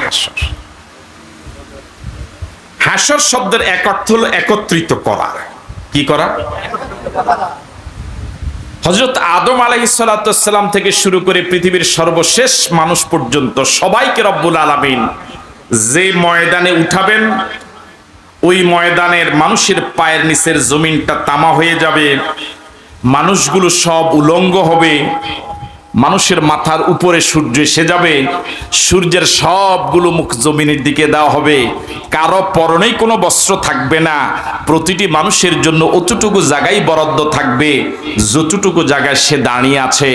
হাসর। হাসর শব্দের এক অর্থ হলো একত্রিত করা। কি করা? হযরত আদম আলাইহিস সালাতু ওয়াস সালাম থেকে শুরু করে পৃথিবীর সর্বশেষ মানুষ পর্যন্ত সবাইকে রব্বুল আলামিন যে ময়দানে উঠাবেন, ওই ময়দানের মানুষের পায়ের নিচের জমিনটা তামা হয়ে যাবে, মানুষগুলো সব উলঙ্গ হবে, মানুষের মাথার উপরে সূর্য এসে যাবে, সূর্যের সবগুলো মুখ জমিনের দিকে দেওয়া হবে, কারো পরনেই কোনো বস্ত্র থাকবে না, প্রতিটি মানুষের জন্য অতটুকু জায়গায় বরাদ্দ থাকবে যতটুকু জায়গায় সে দাঁড়িয়ে আছে,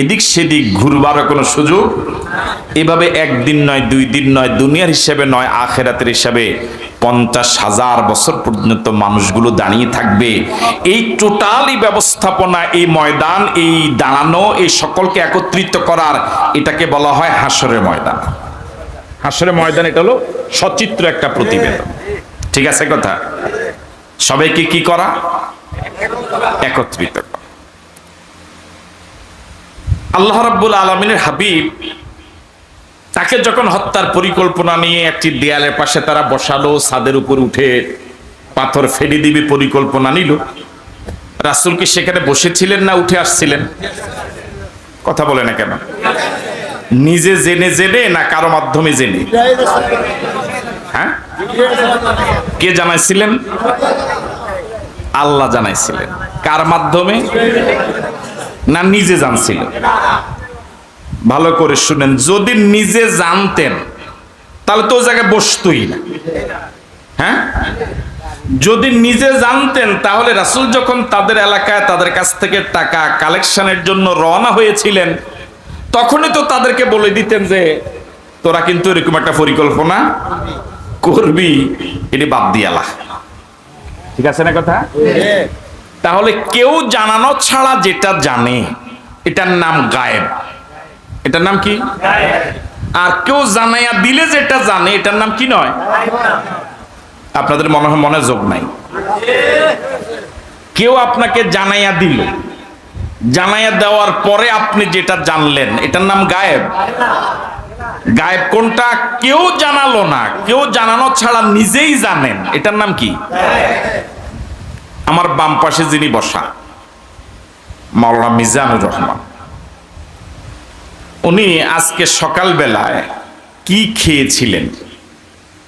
এদিক সেদিক ঘুরবারও কোনো সুযোগ। এভাবে একদিন নয়, 2 দিন নয়, দুনিয়ার হিসেবে নয়, আখিরাতের হিসাবে 50,000 বছর পর্যন্ত মানুষগুলো দাঁড়িয়ে থাকবে। এই টোটালি ব্যবস্থাপনা, এই ময়দান, এই দাঁড়ানো, এই সকলকে একত্রিত করার, এটাকে বলা হয় হাসরের ময়দান। হাসরের ময়দান এটা হলো সচিত্র একটা প্রতিবেদন। ঠিক আছে কথা? সবাইকে কি করা? একত্রিত করা। আল্লাহ রাব্বুল আলামিনের হাবিব তাকে যখন হত্যার পরিকল্পনা নিয়ে একটি দেয়ালের পাশে তারা বসালো, ছাদের উপর উঠে পাথর ফেলে দিবে পরিকল্পনা নিল, রাসূল কি সেখানে বসেছিলেন না উঠে আসছিলেন? কথা বলে না কেন? নিজে জেনে জেনে না কারো মাধ্যমে জেনে? হ্যাঁ, কে জানাইছিলেন? আল্লাহ জানাইছিলেন। কার মাধ্যমে? না নিজে জানছিলেন? ভালো করে শুনেন, যদি নিজে জানতেন তাহলে তো ও জায়গায় বসতই না। হ্যাঁ, যদি নিজে জানতেন তাহলে রাসূল যখন তাদের এলাকায় তাদের কাছ থেকে টাকা কালেকশনের জন্য রওনা হয়েছিলেন, তখনই তো তাদেরকে বলে দিতেন যে তোরা কিন্তু এরকম একটা পরিকল্পনা করবি, এটি বাদ দিয়ালা। ঠিক আছে না কথা? তাহলে কেউ জানানো ছাড়া যেটা জানে এটার নাম গায়েব। এটার নাম কি? আর কেউ জানাইয়া দিলে যেটা জানে এটার নাম কি নয়? আপনাদের মনে হয় মনে যোগ নাই। কেউ আপনাকে জানাইয়া দিল, জানাইয়া দেওয়ার পরে আপনি যেটা জানলেন এটার নাম গায়েব। গায়েব কোনটা? কেউ জানালো না, কেউ জানানো ছাড়া নিজেই জানেন, এটার নাম কি? আমার বাম পাশে যিনি বসা, মাওলানা মিজানুর রহমান, উনি আজকে সকালবেলায় কি খেয়েছিলেন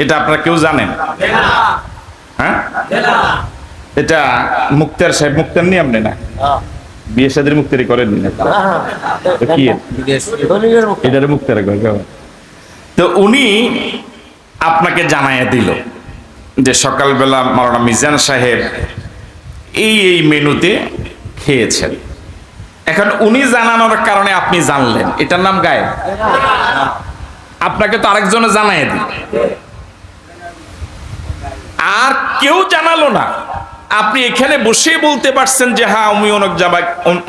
এটা আপনারা কেউ জানেন? হ্যাঁ, এটা মুক্তার সাহেব, মুক্তার নিয়ে আপনি না বিয়ে শাদীর মুক্তারি করেননি না? কি এটার মুক্তার? তো উনি আপনাকে জানাইয়া দিল যে সকালবেলা মাওলানা মিজান সাহেব এই এই মেনুতে খেয়েছেন। এখন উনি জানানোর কারণে আপনি জানলেন, এটার নাম গায়েব। আপনাকে তো আরেকজনে জানাই দিল, আর কেউ জানালো না, আপনি এখানে বসে বলতে পারছেন যে হ্যাঁ উনি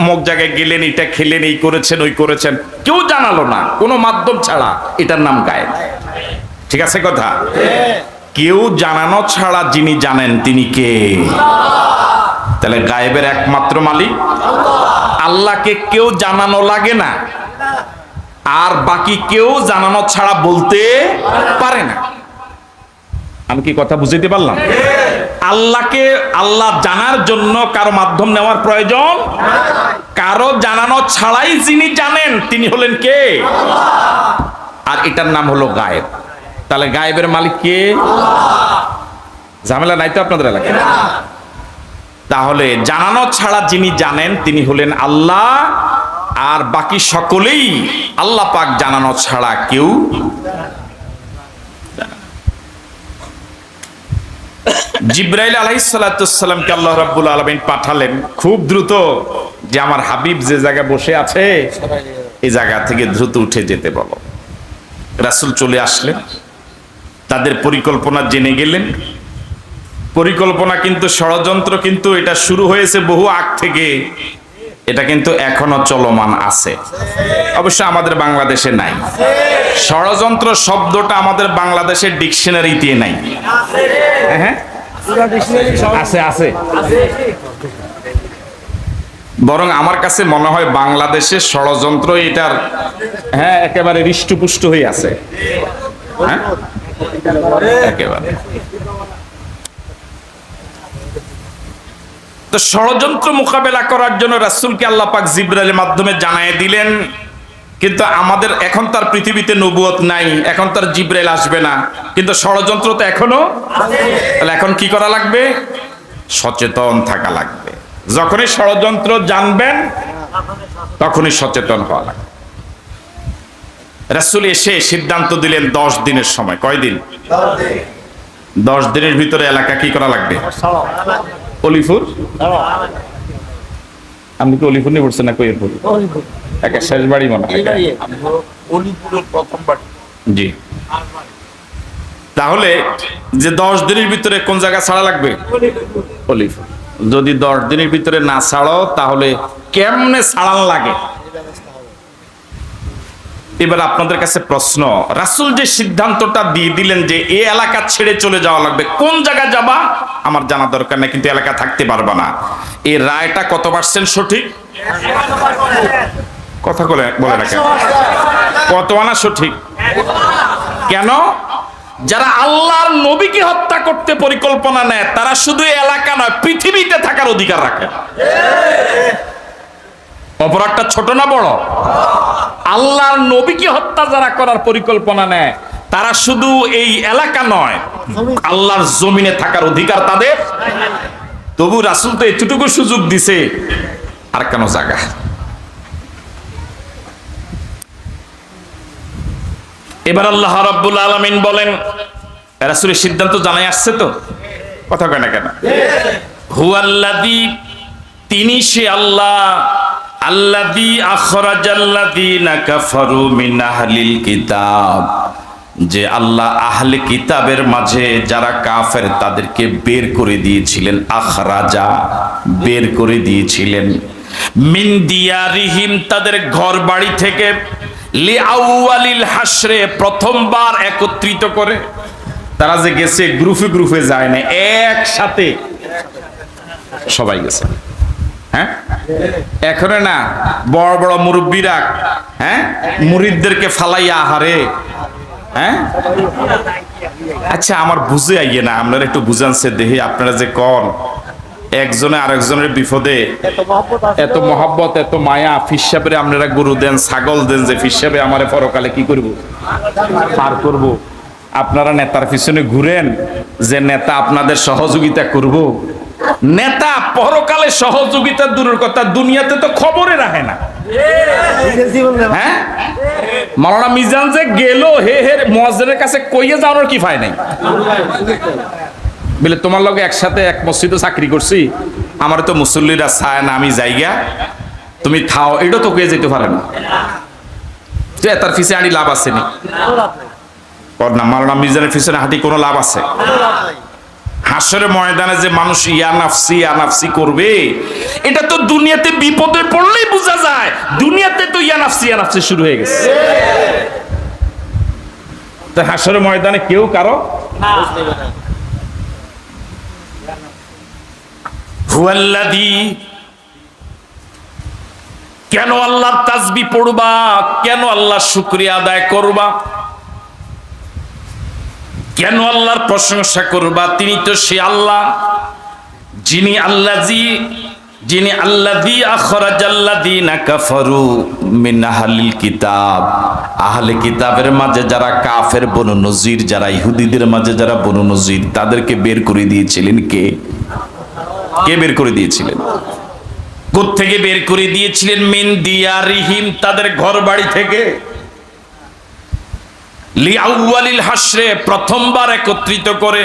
অমুক জায়গায় গেলেন, এটা খেলেন, এই করেছেন, ওই করেছেন, কেউ জানালো না, কোনো মাধ্যম ছাড়া, এটার নাম গায়েব। ঠিক আছে কথা? কেউ জানানো ছাড়া যিনি জানেন তিনি কে? তাহলে গায়েবের একমাত্র মালিক আল্লাহকে কেউ জানানো লাগে না, আর বাকি কেউ জানানো ছাড়া বলতে পারে না। আমি কি কথা বুঝাইতে পারলাম? আল্লাহকে, আল্লাহ জানার জন্য কারো মাধ্যম নেওয়ার প্রয়োজন, কারো জানানো ছাড়াই যিনি জানেন তিনি হলেন কে? আর এটার নাম হলো গায়েব। তাহলে গায়েবের মালিক কে? ঝামেলা নাই তো আপনাদের এলাকায়? তাহলে জানানো ছাড়া যিনি জানেন তিনি হলেন আল্লাহ, আর বাকি সকলেই আল্লাহ পাক জানানো ছাড়া কেউ। জিবরাইল আলাইহিস সালাতু ওয়াস সালামকে আল্লাহ রাব্বুল আলামিন পাঠালেন খুব দ্রুত, যে আমার হাবিব যে জায়গায় বসে আছে এই জায়গা থেকে দ্রুত উঠে যেতে বলো। রাসূল চলে আসলেন, তাদের পরিকল্পনা জেনে গেলেন, পরিকল্পনা কিন্তু, ষড়যন্ত্র কিন্তু এটা শুরু হয়েছে বহু আগ থেকে, এটা কিন্তু এখনো চলমান আছে। অবশ্য আমাদের বাংলাদেশে নাই, ষড়যন্ত্র শব্দটা আমাদের বাংলাদেশের ডিকশনারিতে নাই। হ্যাঁ আছে আছে, বরং আমার কাছে মনে হয় বাংলাদেশের ষড়যন্ত্র এটার একেবারে হৃষ্টপুষ্ট হয়ে আছে। হ্যাঁ একেবারে। তো ষড়যন্ত্র মোকাবেলা করার জন্য রাসূলকে আল্লাহ পাক জিবরাইলের মাধ্যমে জানায় দিলেন, কিন্তু আমাদের এখন তার পৃথিবীতে নবুয়ত নাই, এখন তার জিবরাইল আসবে না, কিন্তু ষড়যন্ত্র তো এখনো। তাহলে এখন কি করা লাগবে? সচেতন থাকা লাগবে। যখনই ষড়যন্ত্র জানবেন তখনই সচেতন হওয়া লাগবে। রাসূল এসে সিদ্ধান্ত দিলেন 10 দিনের সময়। কয়দিন? 10 দিনের ভিতরে এলাকা কি করা লাগবে? অলিপুর। আপনি কি অলিপুর নিয়ে পড়ছেন না কৈরপুর? একা শেষ বাড়ি মনে হয় অলিপুরের প্রথম বাড়ি। জি, তাহলে যে 10 দিনের ভিতরে কোন জায়গা ছাড়া লাগবে? অলিপুর। যদি 10 দিনের ভিতরে না ছাড়ো তাহলে কেমনে ছাড়ান লাগে? এবার আপনাদের কাছে প্রশ্ন, রাসূল যে সিদ্ধান্তটা দিয়ে দিলেন যে এই এলাকা ছেড়ে চলে যাওয়া লাগবে, কোন জায়গা যাবা আমার জানা দরকার নেই, কিন্তু এলাকা থাকতে পারবা না, এই রায়টা কত পার্সেন্ট সঠিক? কথা বলে রাখেন, কত আনা সঠিক? কেন? যারা আল্লাহর নবীকে হত্যা করতে পরিকল্পনা নেয় তারা শুধু এলাকা নয়, পৃথিবীতে থাকার অধিকার রাখে। অপরাধটা ছোট না বড়? আল্লাহর নবীকে হত্যা যারা করার পরিকল্পনা নেয় তারা শুধু এই এলাকা নয়, আল্লাহর জমিনে থাকার অধিকার তাদের। তবু রাসূল তো এতটুকু সুযোগ দিছে, আর কেন জায়গা? এবার আল্লাহ রাব্বুল আলামিন বলেন, রাসূলের সিদ্ধান্ত জানাই আসছে তো, কথা কয় না কেন? হুয়াল্লাযী, তিনি সে আল্লাহ, আল্লাযী আখরাজাল্লাযীনা কাফারু মিন আহলিল কিতাব, যে আল্লাহ আহলে কিতাবের মাঝে যারা কাফের তাদেরকে বের করে দিয়েছিলেন। আখরাজা, বের করে দিয়েছিলেন। মিন দিয়ারিহিম, তাদের ঘর বাড়ি থেকে। লিআউয়ালিল হাসরে, প্রথমবার একত্রিত করে। তারা যে গেছে গ্রুপে গ্রুপে যায় না, একসাথে সবাই গেছে। হ্যাঁ এখনো না বড় বড় মুরব্বীরা মুরিদদেরকে ফালাইয়া আহারে। হ্যাঁ আচ্ছা, আমার বুঝে আইয়ে না, আপনারা একটু বুঝানছে দেহি। আপনারা যে কন একজনে আরেকজনের বিপদে এত মহব্বত, এত মায়া, ফিসাবে আপনারা গরু দেন, ছাগল দেন, যে ফিসাবে আমারে পরকালে কি করব? পার করব। আপনারা নেতার পিছনে ঘুরেন যে নেতা আপনাদের সহযোগিতা করব। নেতা পরকালে সহযোগিতা দূরের কথা, দুনিয়াতে তো খবরে রাখে না। হ্যাঁ মাওলানা মিজান যে গেল হে হে মুয়াজ্জিনের কাছে কইয়ে যাওয়ার কি ফায় নাই? বলে তোমার লগে একসাথে এক মসজিদে চাকরি করছি, আমার তো মুসল্লিরা চায় না আমি যাইগা, তুমি থাও, এটা তো কয়ে যেতে পারে না। যে তার পিছে আনি লাভ আছে নি? না, মাওলানা মিজানের পিছনে হাঁটি কোনো লাভ আছে? হাসরের ময়দানে যে মানুষ ইয়া নাফসি করবে, এটা তো দুনিয়াতে বিপদে পড়লেই বোঝা যায়। দুনিয়াতে তো ইয়া নাফসি শুরু হয়ে গেছে। তো হাসরের ময়দানে কেউ কারো হুয়াল্লাযী, কেন আল্লাহর তাসবিহ পড়বা, কেন আল্লাহর শুকরিয়া আদায় করবা, কেন আল্লাহর প্রশংসা করবা? তিনি তো সে আল্লাহ যিনি আল্লাযী আখরাজাল্লাযীনা কাফারু মিন আহলিল কিতাব, আহলে কিতাবের মাঝে যারা কাফের বনু নজির, যারা ইহুদিদের মাঝে যারা বনু নজির, তাদেরকে বের করে দিয়েছিলেন কে? কে বের করে দিয়েছিলেন? কোত্থেকে বের করে দিয়েছিলেন? মিন দিয়ারিহিম, তাদের ঘর বাড়ি থেকে। লিআউয়ালিল হাসরে, প্রথমবার একত্রিত করে।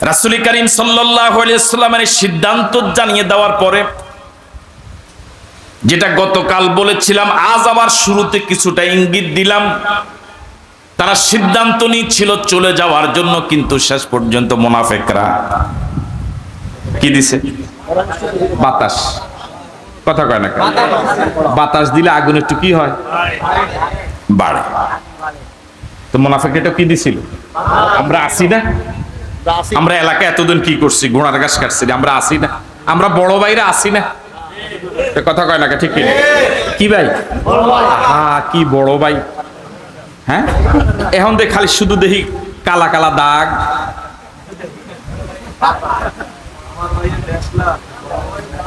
রাসূল করিম সাল্লাল্লাহু আলাইহি ওয়াসাল্লামের সিদ্ধান্ত জানিয়ে দেওয়ার পরে, যেটা গতকাল বলেছিলাম, আজ আবার শুরুতে কিছুটা ইঙ্গিত দিলাম, তারা সিদ্ধান্ত নিচ্ছিল চলে যাওয়ার জন্য, কিন্তু শেষ পর্যন্ত মুনাফিকরা কি দিছে? বাতাস। কথা কয় না কেন? বাতাস দিলে আগুন একটু কি হয়? বাড়ে। তো মুনাফিকরা কি দিছিল? আমরা আসি না, আমরা এলাকায় এতদিন কি করছি? ঘোড়ার গাছ কাটছি, আমরা আসি না, আমরা বড় ভাইরা আসি না। কথা কয় না ঠিক কি ভাই? হ্যাঁ, কি বড় ভাই। হ্যাঁ, এখন দেখ খালি শুধু দেখি কালা কালা দাগ।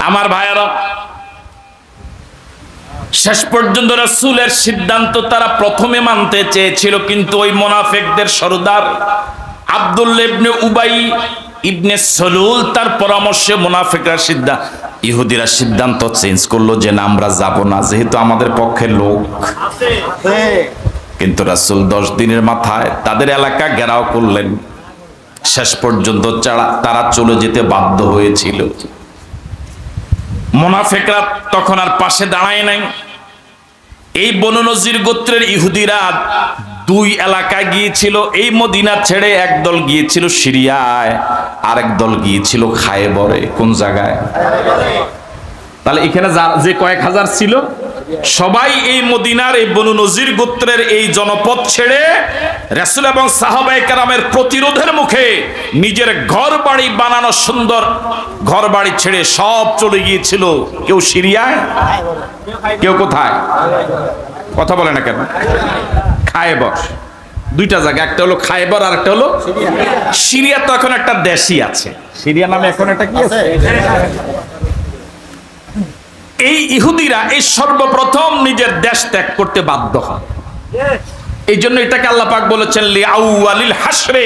আমার ভাইয়েরা, শেষ পর্যন্ত রাসূলের সিদ্ধান্ত তারা প্রথমে মানতে চেয়েছিল, কিন্তু ওই মুনাফিকদের সরদার আব্দুল্লাহ ইবনে উবাই ইবনে সালুল তার পরামর্শে মুনাফিকরা ইহুদিরা সিদ্ধান্ত চেঞ্জ করলো যে না, আমরা যাব না, যেহেতু আমাদের পক্ষে লোক। কিন্তু রাসূল 10 দিনের মাথায় তাদের এলাকা ঘেরাও করলেন। শেষ পর্যন্ত তারা চলে যেতে বাধ্য হয়েছিল। মুনাফিকরা তখন আর পাশে দাঁড়ায় নাই। এই বনু নজির গোত্রের ইহুদিরা 2 এলাকায় গিয়েছিল। এই মদিনা ছেড়ে একদল গিয়েছিল সিরিয়ায়, আরেক দল গিয়েছিল খায়বরে। কোন জায়গায়? তাহলে এখানে যে কয়েক হাজার ছিল সবাই এই মদিনার এই বনু নজির গোত্রের এই জনপদ ছেড়ে রাসূল এবং সাহাবায়ে কেরামের প্রতিরোধের মুখে নিজের ঘর বাড়ি বানানো সুন্দর ঘর বাড়ি ছেড়ে সব চলে গিয়েছিল। কেউ সিরিয়ায়, কেউ কোথায়? কথা বলে না কেন? খায়বর। 2টা জায়গা, একটা হলো খায়বর আর একটা হলো সিরিয়া। তো এখন একটা দেশই আছে, সিরিয়া নামে এখন একটা কি আছে? এই ইহুদিরা এই সর্বপ্রথম নিজের দেশ ত্যাগ করতে বাধ্য হয়। এই জন্য এটাকে আল্লাহ পাক বলেছেন লিআউয়ালিল হাসরে,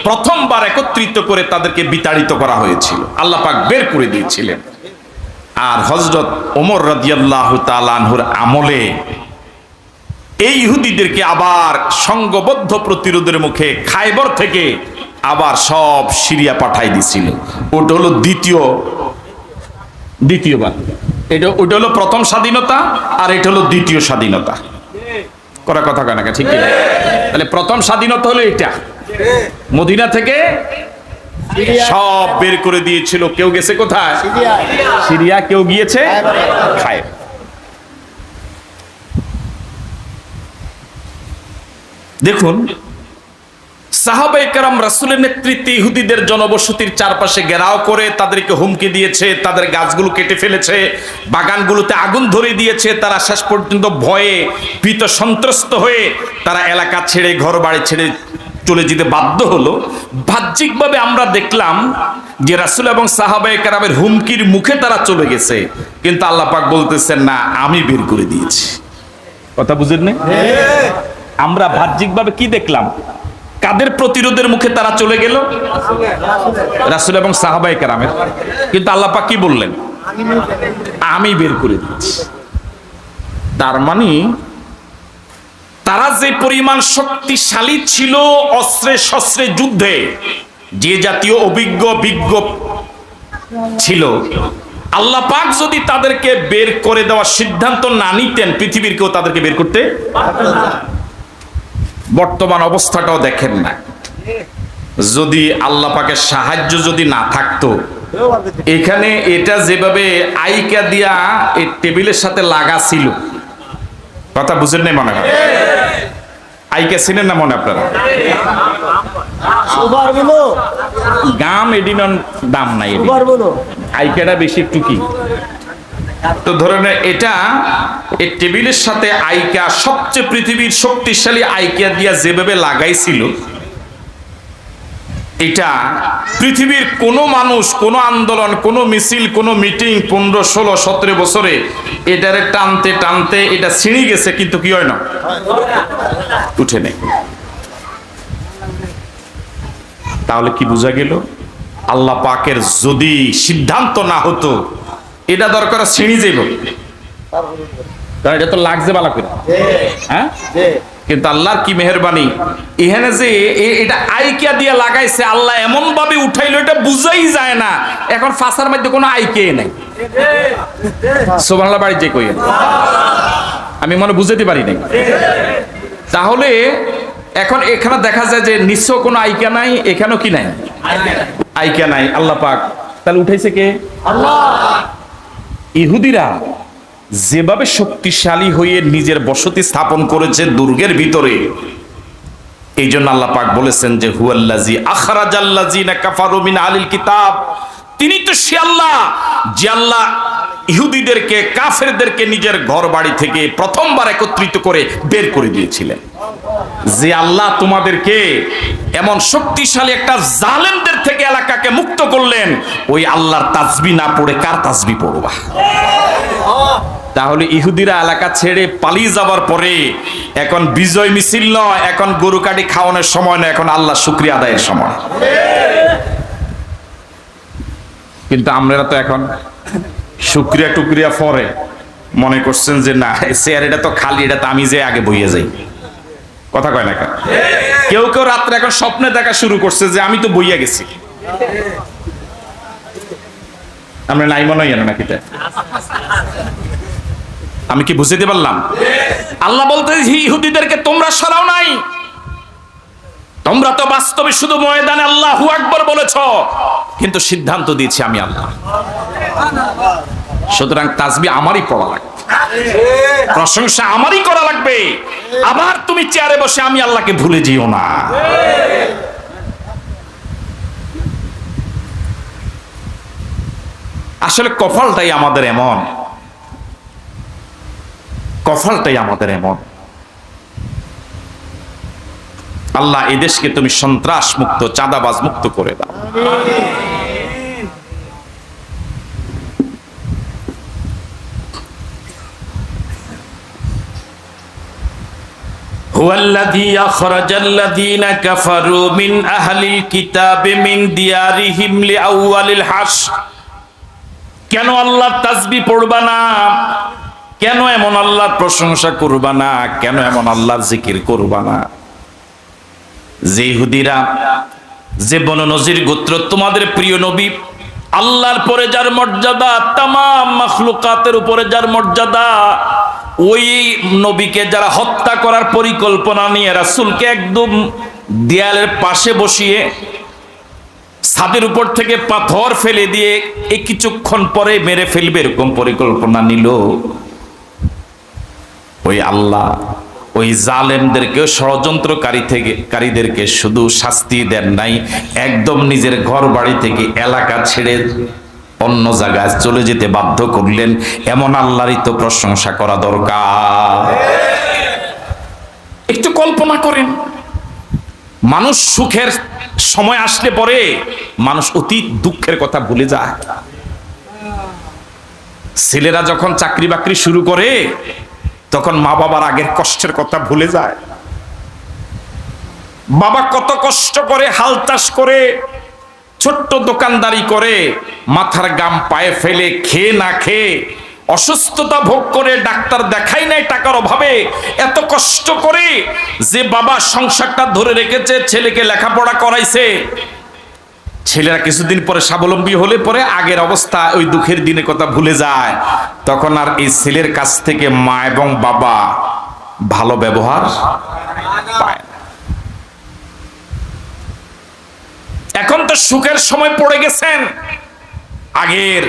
প্রথমবার একত্রিত করে তাদেরকে বিতাড়িত করা হয়েছিল, আল্লাহ পাক বের করে দিয়েছিলেন। আর হযরত ওমর রাদিয়াল্লাহু তাআলা আনহুর আমলে এই ইহুদিদেরকে আবার সংঘবদ্ধ প্রতিরোধের মুখে খায়বর থেকে আবার সব সিরিয়া পাঠাই দিয়েছিল। ওটা হলো দ্বিতীয়বার। ওটা হলো প্রথম স্বাধীনতা, আর এটা হলো দ্বিতীয় স্বাধীনতা। করা কথা কেন ঠিক কিনা? তাহলে প্রথম স্বাধীনতা হলো এটা, মদিনা থেকে সব বের করে দিয়েছিল। কেউ গেছে কোথায়? সিরিয়া। কেউ গিয়েছে খায়বর। দেখুন, সাহাবায়ে কেরাম রাসূলের নেতৃত্বে ইহুদিদের জনবসতির চারপাশে ঘেরাও করে তাদেরকে হুমকি দিয়েছে, তাদের গাছগুলো কেটে ফেলেছে, বাগানগুলোতে আগুন ধরিয়ে দিয়েছে। তারা শেষ পর্যন্ত ভয়ে ভীত সন্ত্রস্ত হয়ে তারা এলাকা ছেড়ে ঘর বাড়ি ছেড়ে চলে যেতে বাধ্য হলো। বাহ্যিকভাবে আমরা দেখলাম যে রাসূল এবং সাহাবায়ে কেরামের হুমকির মুখে তারা চলে গেছে, কিন্তু আল্লাহ পাক বলতেছেন না, আমি বের করে দিয়েছি। কথা বুঝেন না? আমরা বাহ্যিকভাবে কি দেখলাম? কাদের প্রতিরোধের মুখে তারা চলে গেল? রাসূল এবং সাহাবায়ে কেরামের। কিন্তু আল্লাহ পাক কি বললেন? আমি বের করে দিয়েছি। তার মানে তারা যে পরিমাণ শক্তিশালী ছিল অস্ত্রে শস্ত্রে যুদ্ধে, যে জাতীয় অভিজ্ঞ ছিল, আল্লাহ পাক যদি তাদেরকে বের করে দেওয়ার সিদ্ধান্ত না নিতেন, পৃথিবীর কেউ তাদেরকে বের করতে। বর্তমান অবস্থাটাও দেখেন না, যদি আল্লাহ পাকের সাহায্য যদি না থাকতো, এখানে এটা যেভাবে আইকা দিয়া এই টেবিলের সাথে লাগা ছিল, কথা বুঝেন নাই মনে হয়? আইকা চিনেন না মনে আপনারা? গাম এডিনন দাম নাই, আইকাটা বেশি একটু কি। তো ধরেন এটা এই টেবিলের সাথে আইকা সবচেয়ে পৃথিবীর শক্তিশালী আইকা দিয়া যেভাবে লাগাইছিল, এটা পৃথিবীর কোনো মানুষ, কোনো আন্দোলন, কোনো মিছিল, কোনো মিটিং 15, 16, 17 বছরে এটারে টানতে টানতে এটা ছিঁড়ে গেছে, কিন্তু কি হয় না, উঠে নেই। তাহলে কি বোঝা গেল? আল্লাহ পাকের যদি সিদ্ধান্ত না হতো, এটা দরকার ছিঁড়ে যাইব, কারণ এটা তো লাগছে বালা করে। হ্যাঁ, কিন্তু আল্লাহর কি মেহেরবানি, এখানে যে এটা আইকিয়া দিয়ে লাগাইছে, আল্লাহ এমন ভাবে উঠাইলো এটা বুঝাই যায় না। এখন ফাঁসার মধ্যে কোনো আইকে নাই। সুবহানাল্লাহ বাড়ি যে কই, আমি মনে বুঝাতে পারি নাই। তাহলে এখন এখানে দেখা যায় যে নিশ্চয় কোনো আইকা নাই, এখানেও কি নাই, আইকা নাই, আল্লাহ পাক। তাহলে উঠাইছে কে? আল্লাহ। ইহুদিরা যেভাবে শক্তিশালী হয়ে নিজের বসতি স্থাপন করেছে দুর্গের ভিতরে, এই জন্য আল্লাহ পাক বলেছেন যে হুয়াল্লাযী আখরাজাল্লাযীনা কাফারু মিন আহলিল কিতাব, তিনি তো সে আল্লাহ যে আল্লাহ ইহুদিদেরকে, কাফেরদেরকে নিজের ঘর বাড়ি থেকে প্রথমবার একত্রিত করে বের করে দিয়েছিলেন। যে আল্লাহ তোমাদেরকে এমন শক্তিশালী একটা জালেমদের থেকে এলাকাকে মুক্ত করলেন, ওই আল্লাহর তাসবিহ না পড়ে কার তাসবিহ পড়বা? তাহলে ইহুদিরা এলাকা ছেড়ে পালিয়ে যাবার পরে এখন বিজয় মিছিল নয়, এখন গরু কাটি খাওয়ানোর সময় নয়, এখন আল্লাহ শুকরিয়া আদায়ের সময়। কিন্তু আমরা তো এখন শুকরিয়া টুকরিয়া পরে মনে করছেন যে না, চেয়ার এটা তো খালি, এটা তো আমি যে আগে বইয়ে যাই। কথা কয় না? কেউ কেউ রাত্রে এখন স্বপ্নে দেখা শুরু করছে যে আমি তো বইয়া গেছি। আমরা নাই মনে হয় নাকি? আমি কি বুঝতে পারলাম? আল্লাহ বলতে ইহুদিদেরকে তোমরা সরাও নাই, তোমরা তো বাস্তবে শুধু ময়দানে আল্লাহু আকবার বলেছ, কিন্তু সিদ্ধান্ত দিয়েছি আমি আল্লাহ। সুতরাং তাসবিহ আমারই পড়া লাগবে, প্রশংসা আমারই করা লাগবে। আবার তুমি চেয়ারে বসে আমি আল্লাহকে ভুলে যেও না। আসলে কপালটাই আমাদের এমন, কপালটাই আমাদের এমন। আল্লাহ এই দেশকে তুমি সন্ত্রাস মুক্ত, চাঁদাবাজ মুক্ত করে দাও। হুয়াল্লাযী আখরাজাল্লাযীনা কাফারু মিন আহলিল কিতাবি মিন দিয়ারিহিম লিআউয়ালিল হাশর। কেন আল্লাহ তাসবিহ পড়বা না? কেন এমন আল্লাহর প্রশংসা করবা না? কেন এমন আল্লাহর জিকির করবা না? যে ইহুদিরা, যে বনু নজির গোত্র, তোমাদের প্রিয় নবী, আল্লাহর পরে যার মর্যাদা, তামাম মাখলুকাতের উপরে যার মর্যাদা, ওই নবীকে যারা হত্যা করার পরিকল্পনা নিয়ে রাসূলকে একদম দেয়ালের পাশে বসিয়ে ছাদের উপর থেকে পাথর ফেলে দিয়ে এই কিছুক্ষণ পরে মেরে ফেলবে এরকম পরিকল্পনা নিল, ওই আল্লাহ ওই জালেমদেরকে, ষড়যন্ত্রকারীদেরকে শুধু শাস্তি দেন নাই, একদম নিজের ঘর বাড়ি থেকে এলাকা ছেড়ে অন্য জায়গায় চলে যেতে বাধ্য করলেন। এমন আল্লাহরই তো প্রশংসা করা দরকার। একটু কল্পনা করেন, মানুষ সুখের সময় আসলে পরে মানুষ অতীত দুঃখের কথা ভুলে যায়। ছেলেরা যখন চাকরি বাকরি শুরু করে তখন মা বাবার আগের কষ্টের কথা ভুলে যায়। বাবা কত কষ্ট করে হাল চাষ করে, ছোট্ট দোকানদারি করে, মাথার গাম পায়ে ফেলে, খেয়ে না খেয়ে, অসুস্থতা ভোগ করে, ডাক্তার দেখাই নাই টাকার অভাবে, এত কষ্ট করে যে বাবা সংসারটা ধরে রেখেছে, ছেলেকে লেখাপড়া করাইছে। ছেলেরা কিছুদিন পরে স্বাবলম্বী হলে পরে আগের অবস্থা, ওই দুঃখের দিনের কথা ভুলে যায়। তখন আর এই ছেলের কাছ থেকে মা এবং বাবা ভালো ব্যবহার পায় না। এখন তো সুখের সময় পড়ে গেছেন, আগের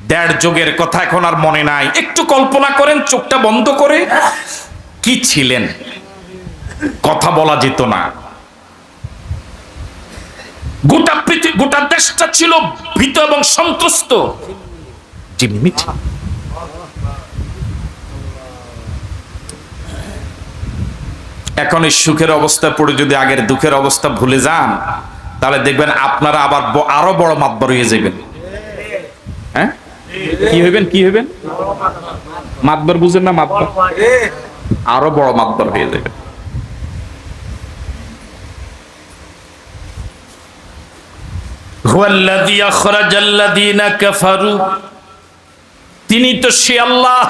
দেড় যুগের কথা এখন আর মনে নাই। একটু কল্পনা করেন, চোখটা বন্ধ করে, কি ছিলেন? কথা বলা যেত না, গোটা পৃথিবী, গোটা দেশটা ছিল ভীত এবং সন্ত্রস্ত। এখন এই সুখের অবস্থা পড়ে যদি আগের দুঃখের অবস্থা ভুলে যান, তাহলে দেখবেন আপনারা আবার আরো বড় মাতবার হয়ে যাবেন। হ্যাঁ, কি হইবেন? কি হইবেন? মাতবার বুঝেন না? মাতবার, আরো বড় মাতবার হয়ে যাবেন। হুয়াল্লাযী আখরাজাল্লাযীনা কাফারু, তিনি তো সে আল্লাহ।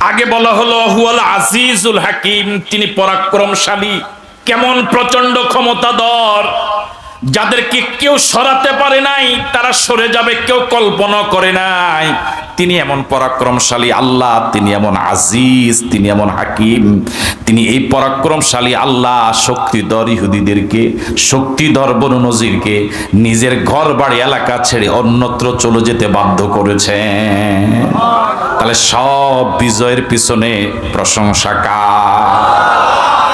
আগে বলা হলো হুয়াল আজিজুল হাকিম, তিনি পরাক্রমশালী। কেমন প্রচন্ড ক্ষমতাধর! যাদেরকে কেউ সরাতে পারে নাই তারা সরে যাবে, কেউ কল্পনা করে নাই। তিনি এমন পরাক্রমশালী আল্লাহ, তিনি এমন আজিজ, তিনি এমন হাকিম। তিনি এই পরাক্রমশালী আল্লাহ শক্তিধর ইহুদিদেরকে, শক্তিধর বনু নজিরকে নিজের ঘর বাড়ি এলাকা ছেড়ে অন্যত্র চলে যেতে বাধ্য করেছেন। তাহলে সব বিজয়ের পিছনে প্রশংসা কার?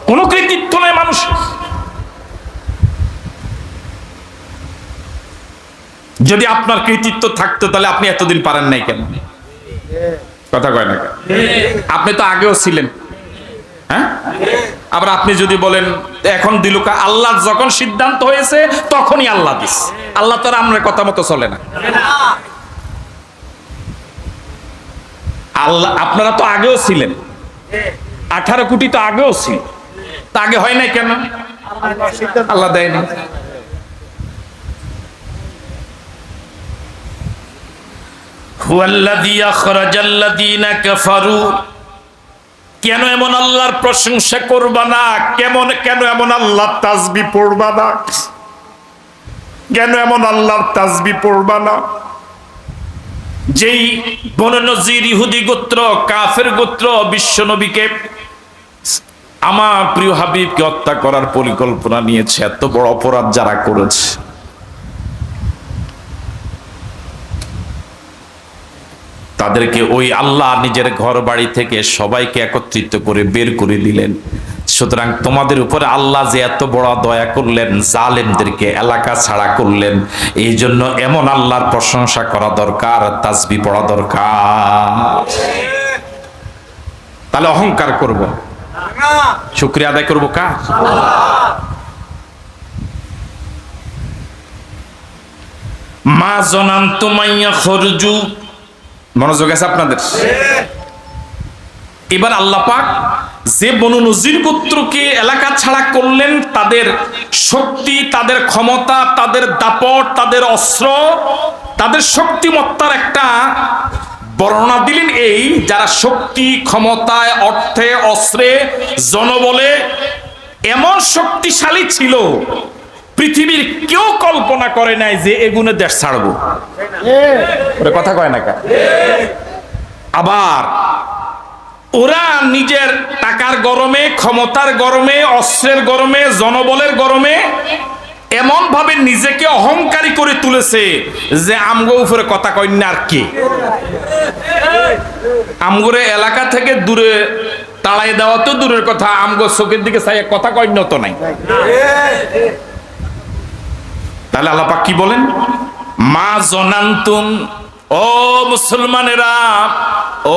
কোনো কৃতিত্ব নাই মানুষ। যদি আপনার কৃতিত্ব থাকতো তাহলে আপনি এতদিন পারেন নাই কেন? কথা কয় না কেন? আপনি তো আগেও ছিলেন, হ্যাঁ? আবার আপনি যদি বলেন এখন দিল, আল্লাহ যখন সিদ্ধান্ত হয়েছে তখনই আল্লাহ দিস। আল্লাহ তো আর আমরা কথা মতো চলে না। আল্লাহ, আপনারা তো আগেও ছিলেন, 18 কোটি তো আগেও ছিল, তা আগে হয় নাই কেন? আল্লাহ দেয়নি। কেন এমন আল্লাহর প্রশংসা করবা না? কেন এমন আল্লাহর তাসবিহ পড়বা না? কেন এমন আল্লাহর তাসবিহ পড়বা না? যেই বনু নজির ইহুদি গোত্র, কাফের গোত্র বিশ্ব নবীকে, আমার প্রিয় হাবিবকে হত্যা করার পরিকল্পনা নিয়েছে, এত বড় অপরাধ যারা করেছে, তাদেরকে ওই আল্লাহ নিজের ঘর বাড়ি থেকে সবাইকে একত্রিত করে বের করে দিলেন। সুতরাং তোমাদের উপরে আল্লাহ যে এত বড় দয়া করলেন, জালেমদেরকে এলাকা ছাড়া করলেন, এই জন্য এমন আল্লাহর প্রশংসা করা দরকার, তাসবিহ পড়া দরকার। তাহলে অহংকার করব, শুকরিয়া আদায় করব কার? মা জানান্তুম আইয়া খরজু। মনোযোগ আছে আপনাদের? এবার আল্লাহ পাক যে বনু নজির গোত্রকে এলাকা ছাড়া করলেন, তাদের শক্তি, তাদের ক্ষমতা, তাদের দাপট, তাদের অস্ত্র, তাদের শক্তিমত্তার একটা বর্ণনা দিলেন। এই যারা শক্তি, ক্ষমতায়, অর্থে, অস্ত্রে, জনবলে এমন শক্তিশালী ছিল, পৃথিবীর কেউ কল্পনা করে নাই যে এগুনে দেশ ছাড়বো। কথা কয় না? আবার ওরা নিজের টাকার গরমে, ক্ষমতার গরমে, অস্ত্রের গরমে, জনবলের গরমে এমন ভাবে নিজেকে অহংকারী করে তুলেছে যে আমগো উপরে কথা কয় না। আর কি আমগরে এলাকা থেকে দূরে তাড়াই দেওয়া তো দূরের কথা, আমগো চোখের দিকে চাই কথা কয় না তো নাই। তাহলে আল্লাহ পাক কি বলেন? মা জানান্তুম, ও মুসলমানেরা,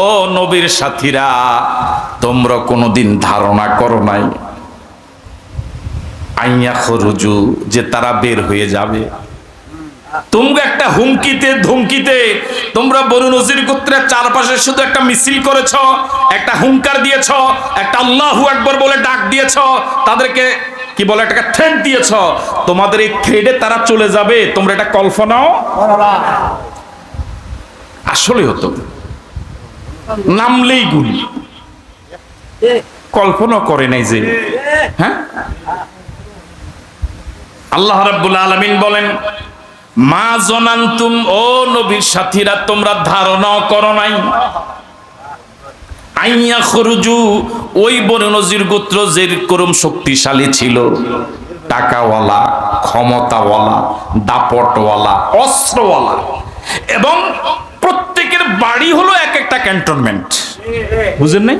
ও নবীর সাথীরা, তোমরা কোনদিন ধারণা করো নাই আইয়া খরুজু, যে তারা বের হয়ে যাবে। তোমরা একটা হুমকিতে ধুমকিতে তোমরা বনু নজির গোত্রের চারপাশে শুধু একটা মিছিল করেছ, একটা হুঙ্কার দিয়েছ, একটা আল্লাহু আকবার বলে ডাক দিয়েছ, তাদেরকে কি বলে একটা থ্রেড দিয়েছ। তোমাদের এই থ্রেডে তারা চলে যাবে, তোমরা এটা কল্পনাও আসলে হতো নামলেই গুলি, কল্পনা করে নাই যে, হ্যাঁ? আল্লাহ রাব্বুল আলামিন বলেন, মা জানান্তুম, ও নবীর সাথীরা, তোমরা ধারণা করো নাই আইয়া খরুজু, ওই বনু নজির গোত্র যেরকম শক্তিশালী ছিল, টাকাওয়ালা, ক্ষমতাওয়ালা, দাপটওয়ালা, অস্ত্রওয়ালা, এবং প্রত্যেকের বাড়ি হলো এক একটা ক্যান্টনমেন্ট। বুঝেন নাই?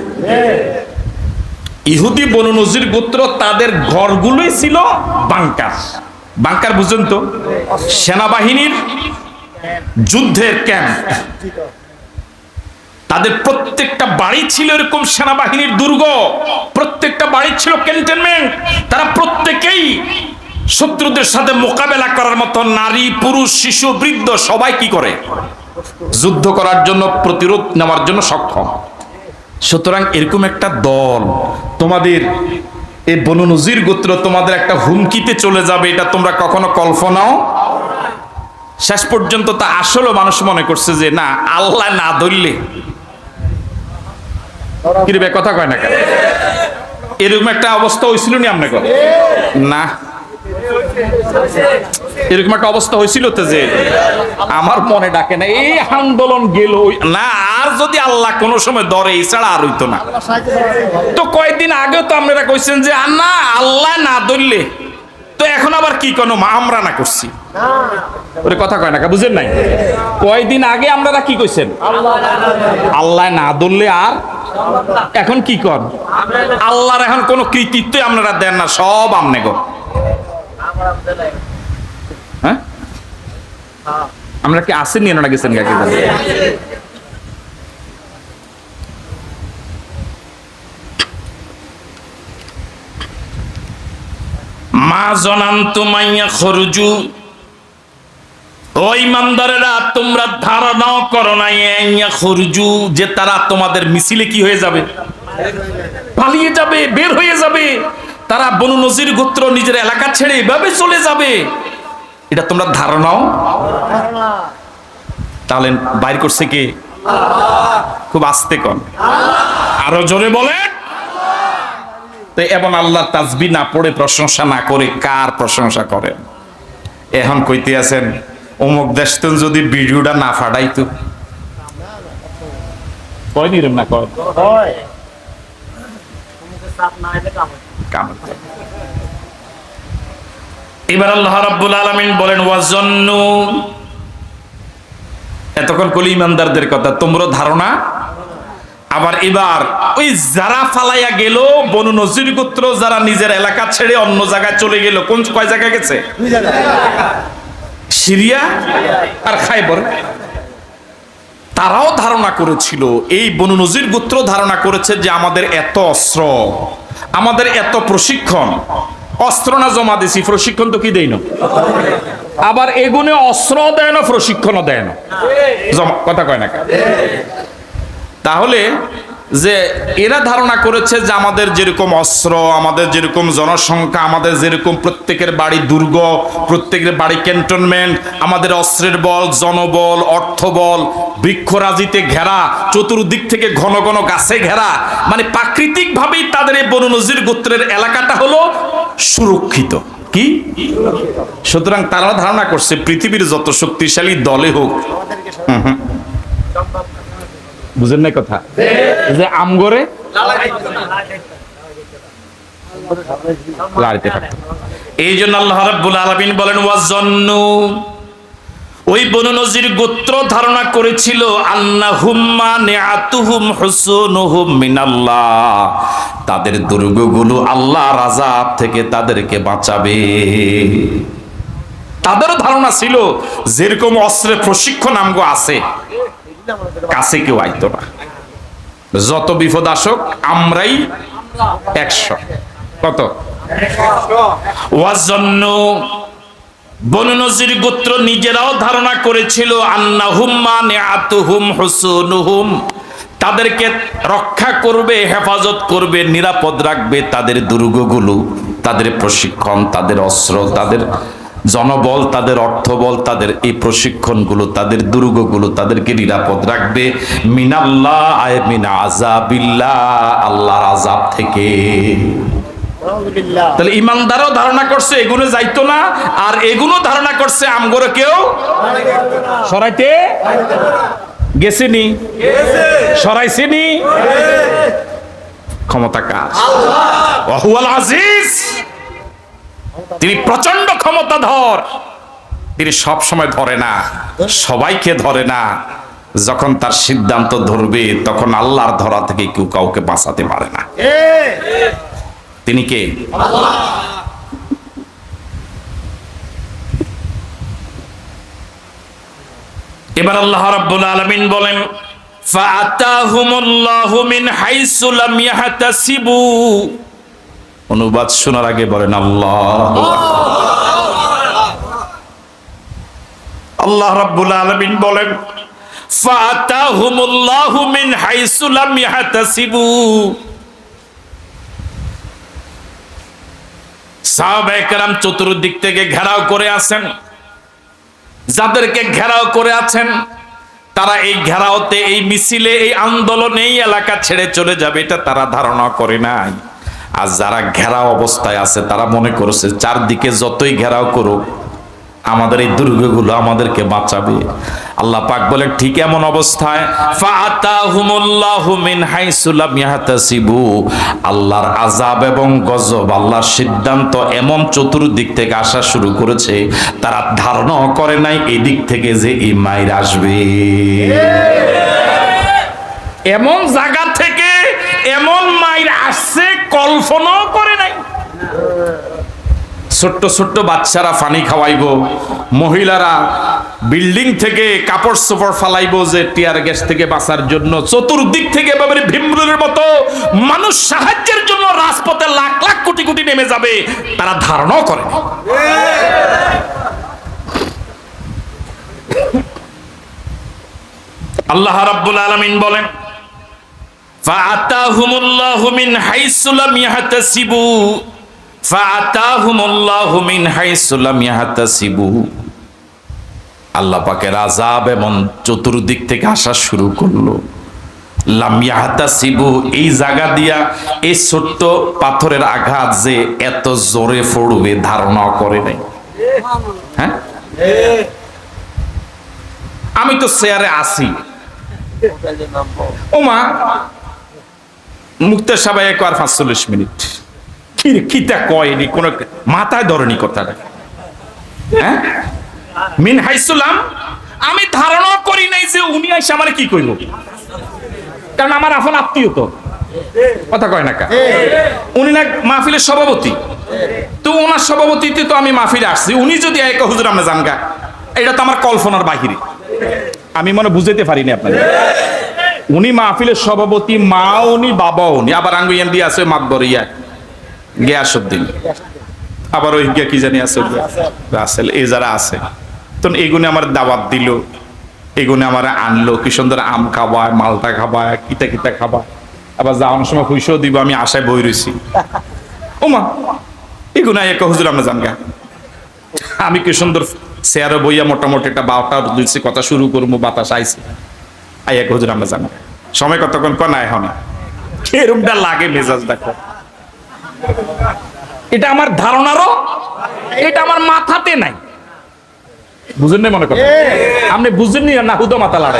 ইহুদি বনু নজির গোত্র, তাদের ঘরগুলোই ছিল বাংকার। বাংকার বুঝেন তো? সেনাবাহিনীর যুদ্ধের ক্যাম্প। তাদের প্রত্যেকটা বাড়ি ছিল এরকম সেনাবাহিনীর দুর্গ, প্রত্যেকটা বাড়ি ছিল ক্যান্টনমেন্ট। তারা প্রত্যেকেই শত্রুদের সাথে মোকাবেলা করার মতো নারী, পুরুষ, শিশু, বৃদ্ধ সবাই কি করে? যুদ্ধ করার জন্য, প্রতিরোধ নেওয়ার জন্য সক্ষম। সুতরাং এরকম একটা দল, তোমাদের এই বনু নজির গোত্র তোমাদের একটা হুমকিতে চলে যাবে, এটা তোমরা কখনো কল্পনাও। শেষ পর্যন্ত তা আসলে মানুষ মনে করছে যে না, আল্লাহ না ধরলে কিরবে, কথা কয় না কেন? এরকম একটা অবস্থা হয়েছিল নি আপনাকে? না, এরকম একটা অবস্থা হয়েছিল তো, যে আমার মনে ডাকে না এই আন্দোলন গেল না, আর যদি আল্লাহ কোনো সময় ধরে এছাড়া আর হইতো না। তো কয়েকদিন আগেও তো আপনারা কইছেন যে না আল্লাহ না ধরলে, তো এখন আবার কি কোনো আমরা না করছি, ওরে কথা কয় না, বুঝেন নাই? কয়দিন আগে আপনারা কি কইছেন? আল্লাহ না ধরলে, আর এখন কি কর? আল্লাহর এখন কোনো কৃতিত্ব আপনারা দেন না, সব আমনে গো। হ্যাঁ, আমরা কি আসেন নিয়ে না গেছেন কাকে? মা জনান্তু মাইয়া খরজু, ও ইমানদারেরা তোমরা ধারণাও করো না ইয়া খরজু, যে তারা তোমাদের মিছিলে কি হয়ে যাবে? পালিয়ে যাবে, বের হয়ে যাবে। তারা বনু নজির গোত্র নিজের এলাকা ছেড়ে এভাবে চলে যাবে, এটা তোমরা ধারণাও। তাহলে বাইর করছে কে? খুব আস্তে কন, আরো জোরে বলেন। তো এবং আল্লাহ তাসবিহ না পড়ে প্রশংসা না করে কার প্রশংসা করেন? এখন কইতে আছেন অমুক দেশ যদি ভিডিওটা না ফাটাইতো, কয় নিরম না কয় এবার আল্লাহ রাব্বুল আলামিন বলেন ওয়াজন্নু, এতক্ষণ কলি ইমানদারদের কথা, তোমরা ধারণা। আবার এবার ওই যারা ফালাইয়া গেল বনু নজির গোত্র, যারা নিজের এলাকা ছেড়ে অন্য জায়গায় চলে গেল, কোন কয় জায়গায় গেছে? সিরিয়া আর খায়বর। তারাও ধারণা করেছিল, এই বনু নজির গোত্র ধারণা করেছে যে আমাদের এত অস্ত্র, আমাদের এত প্রশিক্ষণ, অস্ত্র না জমা দিছি, প্রশিক্ষণ তো কি দেই না, আবার এগুনে অস্ত্র দেয় না, প্রশিক্ষণও দেয় না, জমা কথা কয় না। তাহলে যে এরা ধারণা করেছে যে আমাদের যেরকম অস্ত্র, আমাদের যেরকম জনসংখ্যা, আমাদের যেরকম প্রত্যেকের বাড়ি দুর্গ, প্রত্যেকের বাড়ি ক্যান্টনমেন্ট, আমাদের অস্ত্রের বল, জনবল, অর্থবল, বৃক্ষরাজিতে ঘেরা, চতুর্দিক থেকে ঘন ঘন গাছে ঘেরা, মানে প্রাকৃতিক ভাবেই তাদের এই বনু নজির গোত্রের এলাকাটা হলো সুরক্ষিত। কি? সুতরাং তারা ধারণা করছে পৃথিবীর যত শক্তিশালী দলে হোক, বুঝেন না কথা, যে আমগরে লাড়িতে থাকতো। এই জন্য আল্লাহ রাব্বুল আলামিন বলেন ওয়াজন্নু, ওই বনু নজির গোত্র ধারণা করেছিল আন্নাহুম মানিআতুহুম হুসুনুহুম মিনাল্লাহ, তাদের দুর্গগুলো আল্লাহর আযাব থেকে তাদেরকে বাঁচাবে। তাদের ধারণা ছিল যেরকম অস্ত্রের প্রশিক্ষণ আমগো আছে, কাছে কেউ আইতো না, যত বিপদ আসুক আমরাই 100। কত? ওয়াজন্নু, বনু নজির গোত্র নিজেরাও ধারণা করেছিল আন্নাহুম মানিআতুহুম হুসুনুহুম, তাদেরকে রক্ষা করবে, হেফাজত করবে, নিরাপদ রাখবে তাদের দুর্গগুলো, তাদের প্রশিক্ষণ, তাদের অস্ত্র, তাদের জনবল, তাদের অর্থবল, তাদের এই প্রশিক্ষণগুলো, তাদের দুর্গগুলো তাদেরকে নিরাপদ রাখবে মিনাল্লাহ আয় মিন আযাবিল্লাহ, আল্লাহর আযাব থেকে। তাহলে ইমানদারও ধারণা করছে এগুলো যাইতো না, আর এগুলো ধারণা করছে আমগরে কেউ সরাইতে গেছেনি, সরাইছেনি। ক্ষমতা কার? ওয়া হুয়াল আজিজ, তিনি প্রচন্ড ক্ষমতাধর, তিনি সব সময় ধরে না, সবাইকে ধরে না। যখন তার সিদ্ধান্ত ধরবে তখন আল্লাহর ধরা থেকে কেউ কাউকে বাঁচাতে পারে না। তিনি কে? আল্লাহ। এবার আল্লাহ রাব্বুল আলামিন বলেন ফাআতাহুমুল্লাহু মিন হাইসু লাম ইয়াহতাসিবু, অনুবাদ শোনার আগে বলেন আল্লাহু আকবার। আল্লাহ রাব্বুল আলামিন বলেন ফাআতাহুমুল্লাহু মিন হাইসু লাম ইয়াহতাসিবু, সাহাবায়ে কেরাম চতুর্দিক থেকে ঘেরাও করে আছেন, যাদেরকে ঘেরাও করে আছেন তারা এই ঘেরাওতে, এই মিছিলে, এই আন্দোলনে এই এলাকা ছেড়ে চলে যাবে এটা তারা ধারণা করে নাই। আর যারা ঘেরাও অবস্থায় আছে তারা মনে করছে চারদিকে যতই ঘেরাও করুক আমাদের এই দুর্গগুলো আমাদেরকে বাঁচাবে। আল্লাহ পাক বলে ঠিক এমন অবস্থায় ফাআতাহুমুল্লাহু মিন হাইসু লাম ইয়াহতাসিবু, আল্লাহর আযাব এবং গজব, আল্লাহর সিদ্ধান্ত এমন চতুর্দিক থেকে আসা শুরু করেছে তারা ধারণাও করে নাই এই দিক থেকে যে এই মাইর আসবে। এমন জায়গা থেকে এমন মাইর আসছে কল্পনাও করে নাই। ছোট্ট ছোট্ট বাচ্চারা পানি খাওয়াইবো, মহিলারা বিল্ডিং থেকে কাপড় চোপড় ফালাইবো যে টিয়ার গ্যাস থেকে বাঁচার জন্য। চতুর্দিক থেকে এভাবে ভিমরুলের মতো মানুষ সাহায্যের জন্য রাজপথে লাখ লাখ কোটি কোটি নেমে যাবে, তারা ধারণাও করে না। আল্লাহ রাব্বুল আলামিন বলেন ফাআতাহুমুল্লাহু মিন হাইসু লাম ইয়াহতাসিবু, ফাআতাহুমুল্লাহু মিন হাইসু লাম ইয়াহতাসিবু, আল্লাহ পাকের আযাব এমন চতুর্দিক থেকে আসা শুরু করলো। লাম ইয়াহতাসিবু, এই জায়গা দিয়া এই ছোট্ট পাথরের আঘাত যে এত জোরে পড়বে ধারণা করে নাই। হ্যাঁ, আমি তো চেয়ারে আছি, ওমা মুক্তার সবাই একবার 45 মিনিট কিতা কয়নি, কোন মাথায় ধরেনি কথাটা। হ্যাঁ, মিন হাইসুলাম, আমি ধারণা করি নাই যে উনি আইসা আমার কি কইব, কারণ আমার আপন আত্মীয় তো, কথা কয় না কা, উনি না মাহফিলের সভাপতি, তো ওনার সভাপতিতে তো আমি মাহফিলে আসছি। উনি যদি এক হুজুর আমরা জানগা, এটা তো আমার কল্পনার বাহিরে, আমি মনে বুঝাইতে পারিনি আপনাদের। উনি মাহফিলের সভাপতি, মা উনি, বাবা উনি, আবার আঙ্গুইয়ান দিয়ে আছে মাতবরিয়া গিয়াসউদ্দিন, আবার ওই কি জানি আছে রাসেল, এই যারা আছে তো এগুনে আমার দাওয়াত দিল, এগুনে আমার আনলো, কি সুন্দর আম খাবায়, মালটা খাবায়, কিতা কিতা খাবা, আবার যাওয়ানোর সময় পয়সাও দিব, আমি আশায় বই রয়েছি। ওমা এগুনে এক হুজুর আমরা জানগা, আমি কি সুন্দর চেয়ারে বইয়া মোটামুটি একটা 12টার দিচ্ছি, কথা শুরু করবো, বাতাস আইছে, আই এক হুজুর আমরা জানা সময় কতক্ষণ কয় না এখন এরকমটা লাগে মেজাজ। দেখো এটা আমার ধারণারও, এটা আমার মাথাতে নাই, বুঝেন না মনে করেন আপনি বুঝেননি না, হুদো মাথা লাড়ে।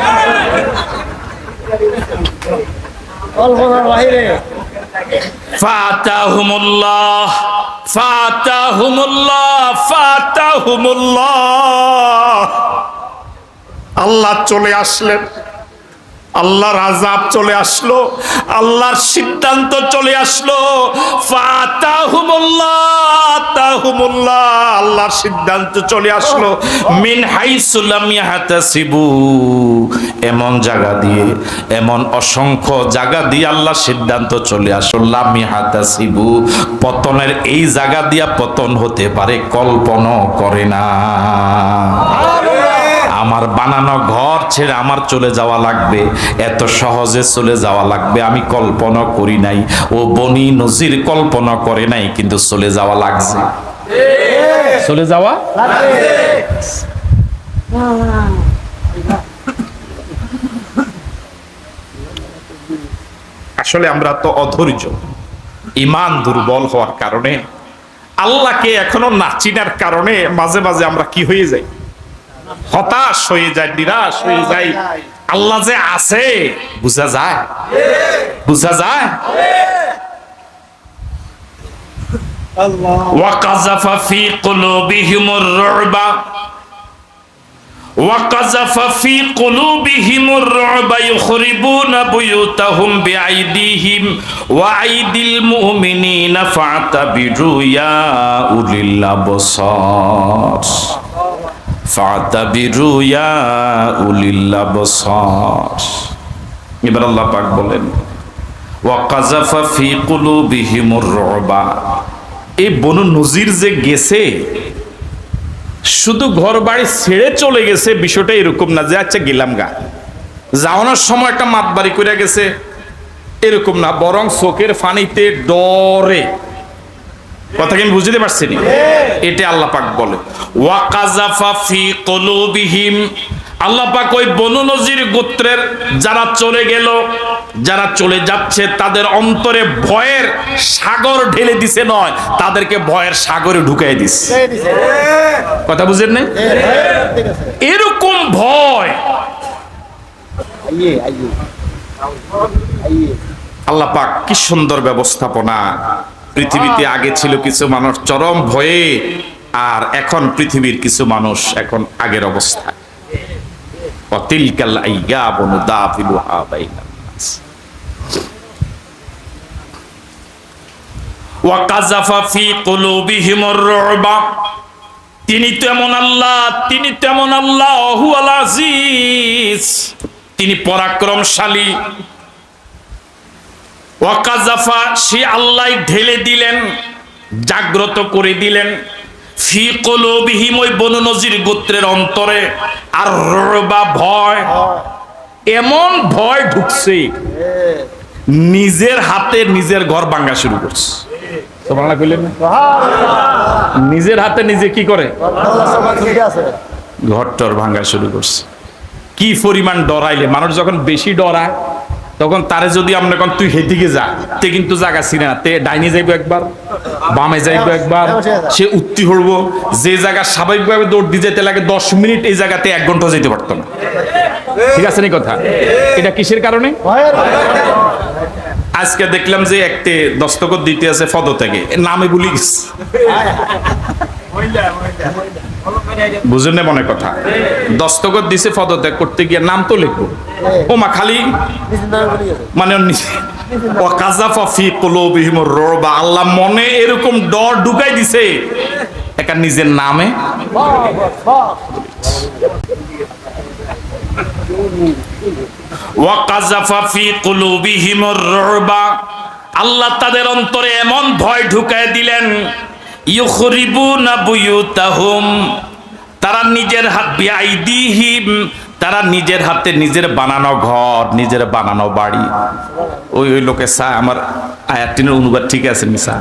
ফাতাহুমুল্লাহ ফাতাহুমুল্লাহ ফাতাহুমুল্লাহ, আল্লাহ চলে আসলেন, আল্লাহর আযাব চলে আসলো, আল্লাহর সিদ্ধান্ত চলে আসলো। ফাতাহুমুল্লাহ আতাহুমুল্লাহ, আল্লাহর সিদ্ধান্ত চলে আসলো। মিন হাইসু লাম ইয়াহতাসিবু, এমন জায়গা দিয়ে, এমন অসংখ্য জায়গা দিয়ে আল্লাহর সিদ্ধান্ত চলে আসলো। লাম ইয়াহতাসিবু, পতনের এই জায়গা দিয়া পতন হতে পারে কল্পনা করে না। আমার বানানো ঘর ছেড়ে আমার চলে যাওয়া লাগবে, এত সহজে চলে যাওয়া লাগবে আমি কল্পনা করি নাই। ও বনি নজির কল্পনা করে নাই, কিন্তু চলে যাওয়া লাগছে, চলে যাওয়া আসলে আমরা তো অধৈর্য, ঈমান দুর্বল হওয়ার কারণে, আল্লাহকে এখনো না চিনার কারণে মাঝে মাঝে আমরা কি হয়ে যাই, হতাশ হয়ে যায়, নিরাশ হয়ে যায়। আল্লাহ যে আছে বুঝা যায়, বুঝা যায়। ওয়াকাযাফা ফি কুলুবিহিমুর রুবা, ওয়াকাযাফা ফি কুলুবিহিমুর রুবা ইখরিবুনা বুয়ুতাহুম বিআইদিহিম ওয়া আইদিল মুমিনিনা ফাতাবিরু ইয়া উলিল আবসার, ফাতাবিরু ইয়া উলিল আবসার। এবার আল্লাহ পাক বলেন ওয়াকাযাফা ফি কুলুবিহিমুর রুবা, এই বনু নজির যে গেছে শুধু ঘর বাড়ি ছেড়ে চলে গেছে, বিষয়টা এরকম না যে আচ্ছা গেলাম গা, যাওয়ানোর সময় একটা মাতবাড়ি করে গেছে, এরকম না, বরং চোখের ফানিতে ডরে, কথা কি আমি বুঝতে পারছি না? এটা আল্লাহ পাক বলে ওয়াকাযাফা ফি কুলুবিহিম, আল্লাহ পাক ওই বনু নজির গোত্রের যারা চলে গেল, যারা চলে যাচ্ছে, তাদের অন্তরে ভয়ের সাগর ঢেলে দিছে, নয় তাদেরকে ভয়ের সাগরে ঢুকাই দিছে। কথা বুঝেন না? এরকম ভয় আল্লাহ পাক কি সুন্দর ব্যবস্থাপনা। পৃথিবীতে আগে ছিল কিছু মানুষ চরম ভয়ে, আর এখন পৃথিবীর কিছু মানুষ এখন আগের অবস্থা। তিনি তেমন আল্লাহ, তিনি তেমন আল্লাহ, হুয়াল আজিজ, তিনি পরাক্রমশালী। ওয়াকাজাফা, সে আল্লাহ ঢেলে দিলেন, জাগ্রত করে দিলেন, ফি কুলুবিহিম, ওই বনু নজির গোত্রের অন্তরে, আর রুবা, ভয়। এমন ভয় ঢুকছে, নিজের হাতে নিজের ঘর ভাঙা শুরু করছে। সুবহানাল্লাহ কইলেন না? নিজের হাতে নিজে কি করে? ঘরটর ভাঙা শুরু করছে। কি পরিমাণ ডরাইলে মানুষ যখন বেশি ডরায়, তখন তারে যদি আমরা কোন তুই হেদিকে যা, তে কিন্তু জায়গা ছিনে না, তে ডাইনে যাইবো একবার, বামে যাইবো একবার, সে উত্তি হইব। যে জায়গা স্বাভাবিকভাবে দৌড় দিয়ে যেতে লাগে 10 মিনিট, এই জায়গাতে 1 ঘন্টা যেতে পারতো না। ঠিক আছে নি কথা? এটা কিসের কারণে? আজকে দেখলাম যে একটি দস্তখত দিতে আছে পদত্যাগে, নামে ভুলে গেছে। বুঝেন না মনে কথা? দস্তখত দিছে পদত্যাগ করতে গিয়ে, নাম তো লিখবো, ও মা খালি মানে আল্লাহ মনে এরকম ডর ঢুকাই দিছে, একটা নিজের নামে। আল্লাহ তাদের অন্তরে এমন ভয় ঢুকাই দিলেন, ইউখরিবুনা বুয়ুতাহুম, তারা নিজের হাত বিআইদিহিম, তারা নিজের হাতে নিজের বানানো ঘর, নিজের বানানো বাড়ি। ওই লোকে আমার আয়াতটির অনুবাদ ঠিক আছে মিসা?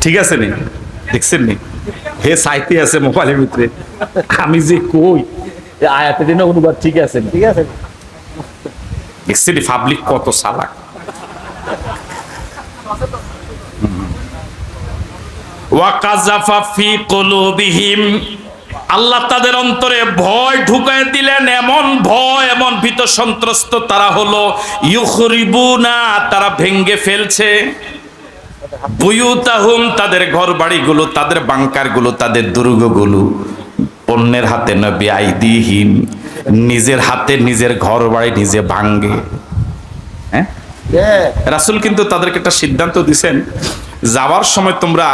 ঠিক আছে নি? দেখছেন নি? হে সাইতে আছে মোবাইলের ভিতরে, আমি যে কই আয়াতের অনুবাদ ঠিক আছে? ঠিক আছে। দেখছেন পাবলিক কত চালাক। ওয়াকাযাফা ফি কুলুবিহিম, আল্লাহ তাদের অন্তরে ভয় ঢুকায় দিলেন, এমন ভয়, এমন ভীত সন্ত্রস্ত তারা হলো, ইউখরিবুনা, তারা ভেঙ্গে ফেলছে, বুয়ুতাহুম, তাদের ঘর বাড়িগুলো, তাদের বাংকারগুলো, তাদের দুর্গগুলো, অন্যের হাতে না, বিআইদিহিম, নিজের হাতে নিজের ঘর বাড়ি নিজে ভাঙ্গে। হ্যাঁ, রাসূল কিন্তু তাদেরকে একটা সিদ্ধান্ত দিয়েছেন, যাওয়ার সময় তোমরা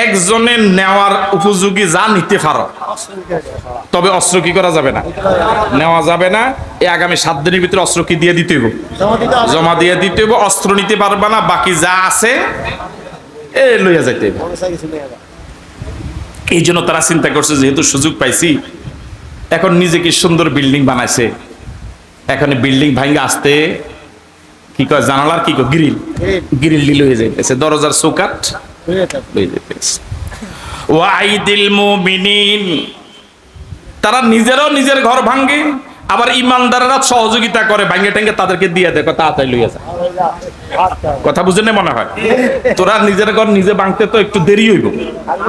একজনের নেওয়ার উপযোগী যা নিতে পারো, তবে অস্ত্র কি করা যাবে না, নেওয়া যাবে না। এই আগামী 7 দিনের ভিতরে অস্ত্র কি দিয়ে দিতে হবে, জমা দিয়ে দিতে হবে। অস্ত্র নিতে পারবে না, বাকি যা আছে এ লইয়া যাইতে হবে। এই জন্য তারা চিন্তা করছে, যেহেতু সুযোগ পাইছি, এখন নিজে কি সুন্দর বিল্ডিং বানাইছে, এখন বিল্ডিং ভাঙ্গে আসতে কি কয়, জানালার কি কয়, গ্রিল দিল হয়ে যাইতেছে, দরজার চৌকাঠ হয়ে যাইতেছে। ওয়াইদিল মুমিনিন, তারা নিজেরাও নিজের ঘর ভাঙ্গে, আবার ইমানদাররা সহযোগিতা করে, ভাঙ্গে টাঙ্গে তাদেরকে দিয়ে দেখো তাড়াতাড়ি লইয়া যায়। কথা বুঝে না মনে হয়? তোরা নিজের ঘর নিজে ভাঙতে তো একটু দেরি হইব,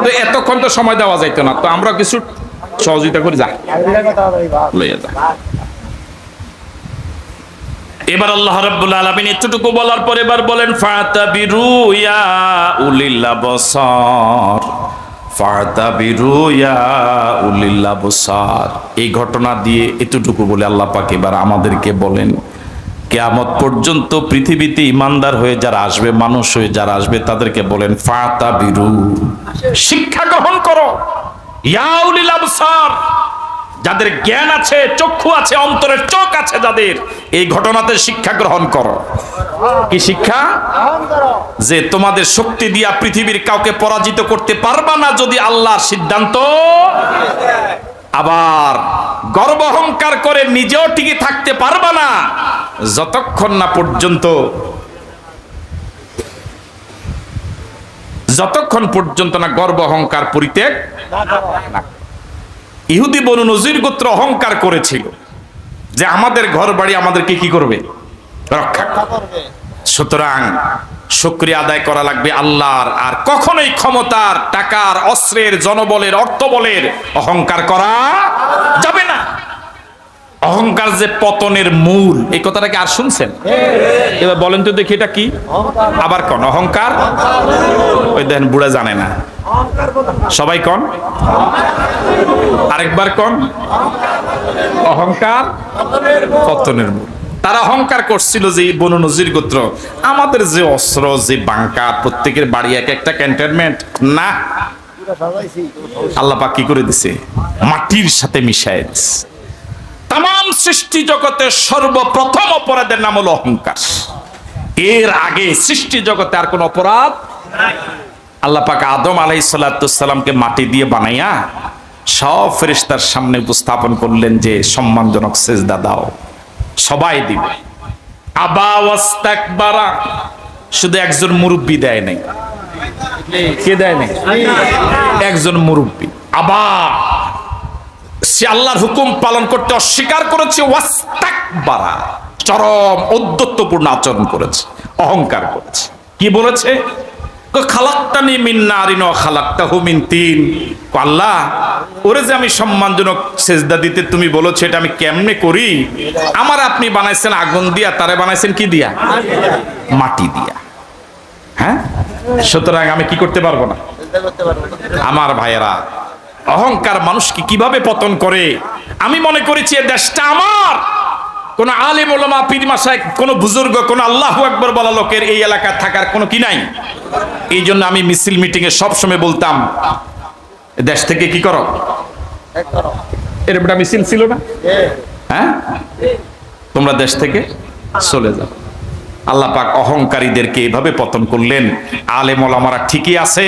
তো এতক্ষণ তো সময় দেওয়া যাইতো না, তো আমরা কিছু সহযোগিতা করে যা লইয়া যা। এবার আল্লাহ রাব্বুল আলামিন এতটুকু বলার পর এবার বলেন, ফাতাবিরু ইয়া উলিল আবসার, ফাতাবিরু ইয়া উলিল আবসার। এই ঘটনা দিয়ে এতটুকু বলে আল্লাহ পাক এবার আমাদেরকে বলেন, কিয়ামত পর্যন্ত পৃথিবীতে ইমানদার হয়ে যারা আসবে, মানুষ হয়ে যারা আসবে, তাদেরকে বলেন ফাতাবিরু, শিক্ষা গ্রহণ করো, ইয়া উলিল আবসার, যাদের জ্ঞান আছে, চক্ষু আছে, অন্তরের চোখ আছে যাদের, এই ঘটনাতে শিক্ষা গ্রহণ করো। কি শিক্ষা? যে তোমাদের শক্তি দিয়া পৃথিবীর কাউকে পরাজিত করতে পারবা না যদি আল্লাহর সিদ্ধান্ত। আবার গর্ব অহংকার করে নিজেও টিকে থাকতে পারবা না যতক্ষণ না পর্যন্ত না গর্ব অহংকার পরিত্যাগ না। ইহুদি বনু নজির গোত্র অহংকার করেছিল যে আমাদের ঘর বাড়ি আমাদেরকে কি করবে, রক্ষা করবে। সুতরাং শুকরিয়া আদায় করা লাগবে আল্লাহর। আর কখনোই ক্ষমতার, টাকার, অস্ত্রের, জনবলের, অর্থবলের অহংকার করা যাবে না। অহংকার যে পতনের মূল, এই কথাটাকে আর শুনছেন? এবার বলেন তো দেখি এটা কি? আবার কোন অহংকার? ওই দেখেন বুড়া জানে না, সবাই কোন, আরেকবার কোন, অহংকার পতনের মূল। তারা অহংকার করছিল যে বনু নজির গোত্র, আমাদের যে অস্ত্র, যে বাংকার, প্রত্যেকের বাড়ি এক একটা ক্যান্টনমেন্ট না, আল্লাহ পাক কি করে দিছে, মাটির সাথে মিশায় দিছে। তাম সৃষ্টি জগতের সর্বপ্রথম অপরাধের নাম হলো অহংকার। এর আগে সৃষ্টি জগতে আর কোন অপরাধ নাই। আল্লাহ পাক আদম আলাইহিস সালাতুসসালামকে মাটি দিয়ে বানাইয়া সব ফেরেশতার সামনে উপস্থাপন করলেন যে সম্মানজনক সিজদা দাও, সবাই দিবে। আবা ওয়াস্তাকবারা, শুধু একজন মুরব্বি দেয় নাই। কে দেয় নাই? একজন মুরব্বি। আবা, সে আল্লাহর হুকুম পালন করতে অস্বীকার করেছে। ওয়াস্তাকবারা, চরম ঔদ্ধত্যপূর্ণ আচরণ করেছে, অহংকার করেছে। কি বলেছে? খালাক্তানি মিন নারিন ওয়া খালাক্তাহু মিন তিন। আল্লাহ, ওরে যে আমি সম্মানজনক সেজদা দিতে তুমি বলেছো, এটা আমি কেমনে করি? আমার আপনি বানাইছেন আগুন দিয়া, তারে বানাইছেন কি দিয়া? মাটি দিয়া। হ্যাঁ, সুতরাং আমি কি করতে পারবো না? আমার ভাইয়েরা, অহংকার মানুষকে কিভাবে পতন করে। আমি মনে করেছি এ দেশটা আমার। কোন আলেম ওলামা, পীর মাশায়েখ, কোন বুজুর্গ, কোন আল্লাহু আকবার বলা লোকের এই এলাকায় থাকার কোনো কি নাই। এই জন্য আমি মিছিল মিটিং এ সবসময় বলতাম, দেশ থেকে কি করো, এরকম একটা মিছিল ছিল না? হ্যাঁ, তোমরা দেশ থেকে চলে যাও। আল্লাহ পাক অহংকারীদেরকে এভাবে পতন করলেন। আলেম ওলামারা ঠিকই আছে,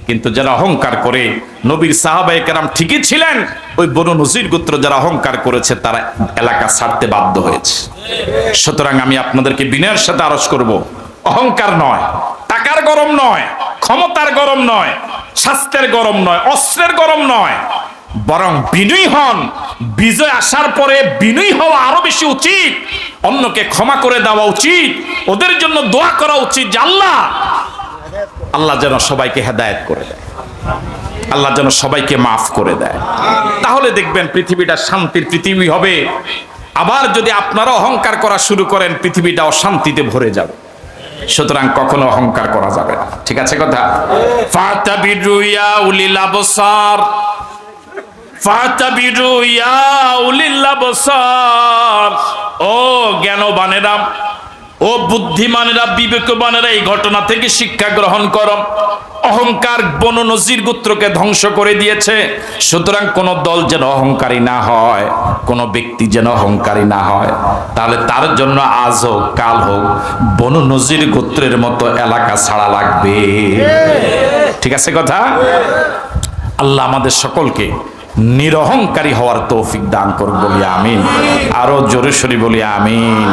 কিন্তু যারা অহংকার করে, নবীর সাহাবায়ে কেরাম ঠিকই ছিলেন, ওই বনু নজির গোত্র যারা অহংকার করেছে তারা এলাকা ছাড়তে বাধ্য হয়েছে। সুতরাং আমি আপনাদেরকে বিনয়ের সাথে আরজ করব, অহংকার নয়, টাকার গরম নয়, ক্ষমতার গরম নয়, স্বাস্থ্যের গরম নয়, অস্ত্রের গরম নয়, বরং বিনয়ী হন। বিজয় আসার পরে বিনয়ী হওয়া আরো বেশি উচিত। অন্যকে ক্ষমা করে দেওয়া উচিত, ওদের জন্য দোয়া করা উচিত যে আল্লাহ যেন সবাইকে হেদায়েত করে দেয়, আল্লাহ যেন সবাইকে মাফ করে দেয়। তাহলে দেখবেন পৃথিবীটা শান্তির পৃথিবী হবে। আবার যদি আপনারা অহংকার করা শুরু করেন, পৃথিবীটা অশান্তিতে ভরে যাবে। সুতরাং কখনো অহংকার করা যাবে না। ঠিক আছে কথা? ফাতাবিরু ইয়া উলিল আবসার, ফাতাবিরু ইয়া উলিল আবসার। ও জ্ঞানবানেরা, ও বুদ্ধিমানেরা, বিবেকবানেরা, এই ঘটনা থেকে শিক্ষা গ্রহণ করো। অহংকার বনু নজির গোত্রকে ধ্বংস করে দিয়েছে। সুতরাং কোন দল যেন অহংকারী না হয়, কোন ব্যক্তি যেন অহংকারী না হয়। তাহলে তার জন্য আজ হোক কাল হোক বনু নজির গোত্রের মতো এলাকা ছাড়া লাগবে। ঠিক আছে কথা? আল্লাহ আমাদের সকলকে নিরহংকারী হওয়ার তৌফিক দান করুন বলি আমিন। আরো জোরে সরি বলি আমিন।